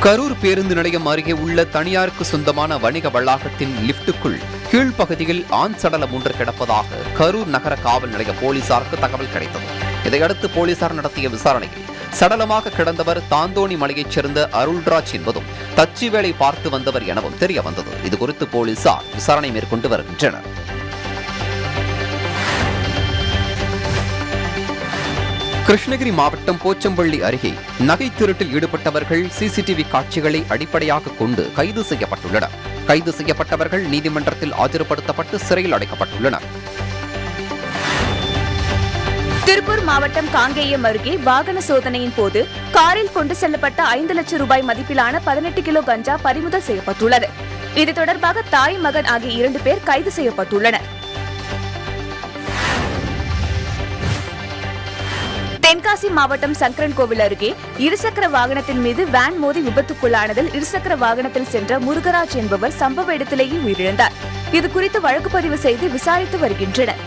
கரூர் பேருந்து நிலையம் அருகே உள்ள தனியாருக்கு சொந்தமான வணிக வளாகத்தின் லிப்டுக்குள் கீழ்ப்பகுதியில் ஆண் சடலம் ஒன்று கிடப்பதாக கரூர் நகர காவல் நிலைய போலீசாருக்கு தகவல் கிடைத்தது. இதையடுத்து போலீசார் நடத்திய விசாரணையில் சடலமாக கிடந்தவர் தாந்தோணி மலையைச் சேர்ந்த அருள்ராஜ் என்பதும் தச்சு வேலை பார்த்து வந்தவர் எனவும் தெரிய வந்தது. இதுகுறித்து போலீசார் விசாரணை மேற்கொண்டு வருகின்றனர். கிருஷ்ணகிரி மாவட்டம் போச்சம்பள்ளி அருகே நகை திருட்டில் ஈடுபட்டவர்கள் சிசிடிவி காட்சிகளை அடிப்படையாக கொண்டு கைது செய்யப்பட்டுள்ளனர். கைது செய்யப்பட்டவர்கள் நீதிமன்றத்தில் ஆஜர்படுத்தப்பட்டு சிறையில் அடைக்கப்பட்டுள்ளனர். திருப்பூர் மாவட்டம் காங்கேயம் அருகே வாகன சோதனையின் போது காரில் கொண்டு செல்லப்பட்ட 5 லட்சம் ரூபாய் மதிப்பிலான 18 கிலோ கஞ்சா பறிமுதல் செய்யப்பட்டுள்ளது. இது தொடர்பாக தாய் மகன் ஆகிய 2 பேர் கைது செய்யப்பட்டுள்ளனர். தென்காசி மாவட்டம் சங்கரன்கோவில் அருகே இருசக்கர வாகனத்தின் மீது வேன் மோதி விபத்துக்குள்ளானதில் இருசக்கர வாகனத்தில் சென்ற முருகராஜ் என்பவர் சம்பவ இடத்திலேயே உயிரிழந்தார். இதுகுறித்து வழக்கு பதிவு செய்து விசாரித்து வருகின்றனர்.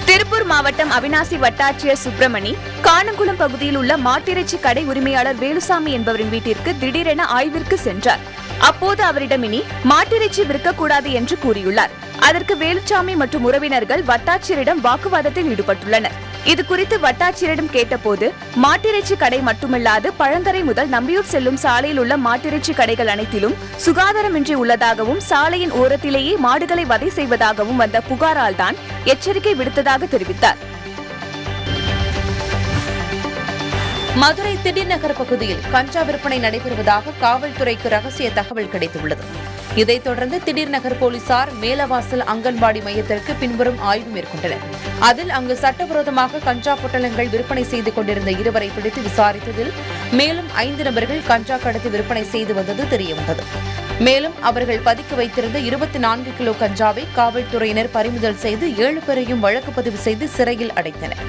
திருப்பூர் மாவட்டம் அவிநாசி வட்டாட்சியர் சுப்பிரமணி காணங்குளம் பகுதியில் உள்ள மாட்டிறைச்சி கடை உரிமையாளர் வேலுசாமி என்பவரின் வீட்டிற்கு திடீரென ஆய்விற்கு சென்றார். அப்போது அவரிடம் இனி மாட்டிறைச்சி விற்கக்கூடாது என்று கூறியுள்ளார். அதற்கு வேலுசாமி மற்றும் உறவினர்கள் வட்டாட்சியரிடம் வாக்குவாதத்தில் ஈடுபட்டுள்ளனர். இதுகுறித்து வட்டாட்சியரிடம் கேட்டபோது மாட்டிறைச்சி கடை மட்டுமல்லாது பழங்கரை முதல் நம்பியூர் செல்லும் சாலையில் உள்ள மாட்டிறைச்சி கடைகள் அனைத்திலும் சுகாதாரமின்றி உள்ளதாகவும் சாலையின் ஓரத்திலேயே மாடுகளை வதை செய்வதாகவும் வந்த புகாரால் தான் எச்சரிக்கை விடுத்ததாக தெரிவித்தார். மதுரை திடீர் நகர் பகுதியில் கஞ்சா விற்பனை நடைபெறுவதாக காவல்துறைக்கு ரகசிய தகவல் கிடைத்துள்ளது. இதைத் தொடர்ந்து திடீர் நகர் போலீசார் மேலவாசல் அங்கன்வாடி மையத்திற்கு பின்வரும் ஆய்வு மேற்கொண்டனர். அதில் அங்கு சட்டவிரோதமாக கஞ்சா பொட்டலங்கள் விற்பனை செய்து கொண்டிருந்த 2 பிடித்து விசாரித்ததில் மேலும் 5 நபர்கள் கஞ்சா கடத்தி விற்பனை செய்து வந்தது தெரியவந்தது. மேலும் அவர்கள் பதுக்கி வைத்திருந்த 24 கிலோ கஞ்சாவை காவல்துறையினர் பறிமுதல் செய்து 7 பேரையும் வழக்கு பதிவு செய்து சிறையில் அடைத்தனர்.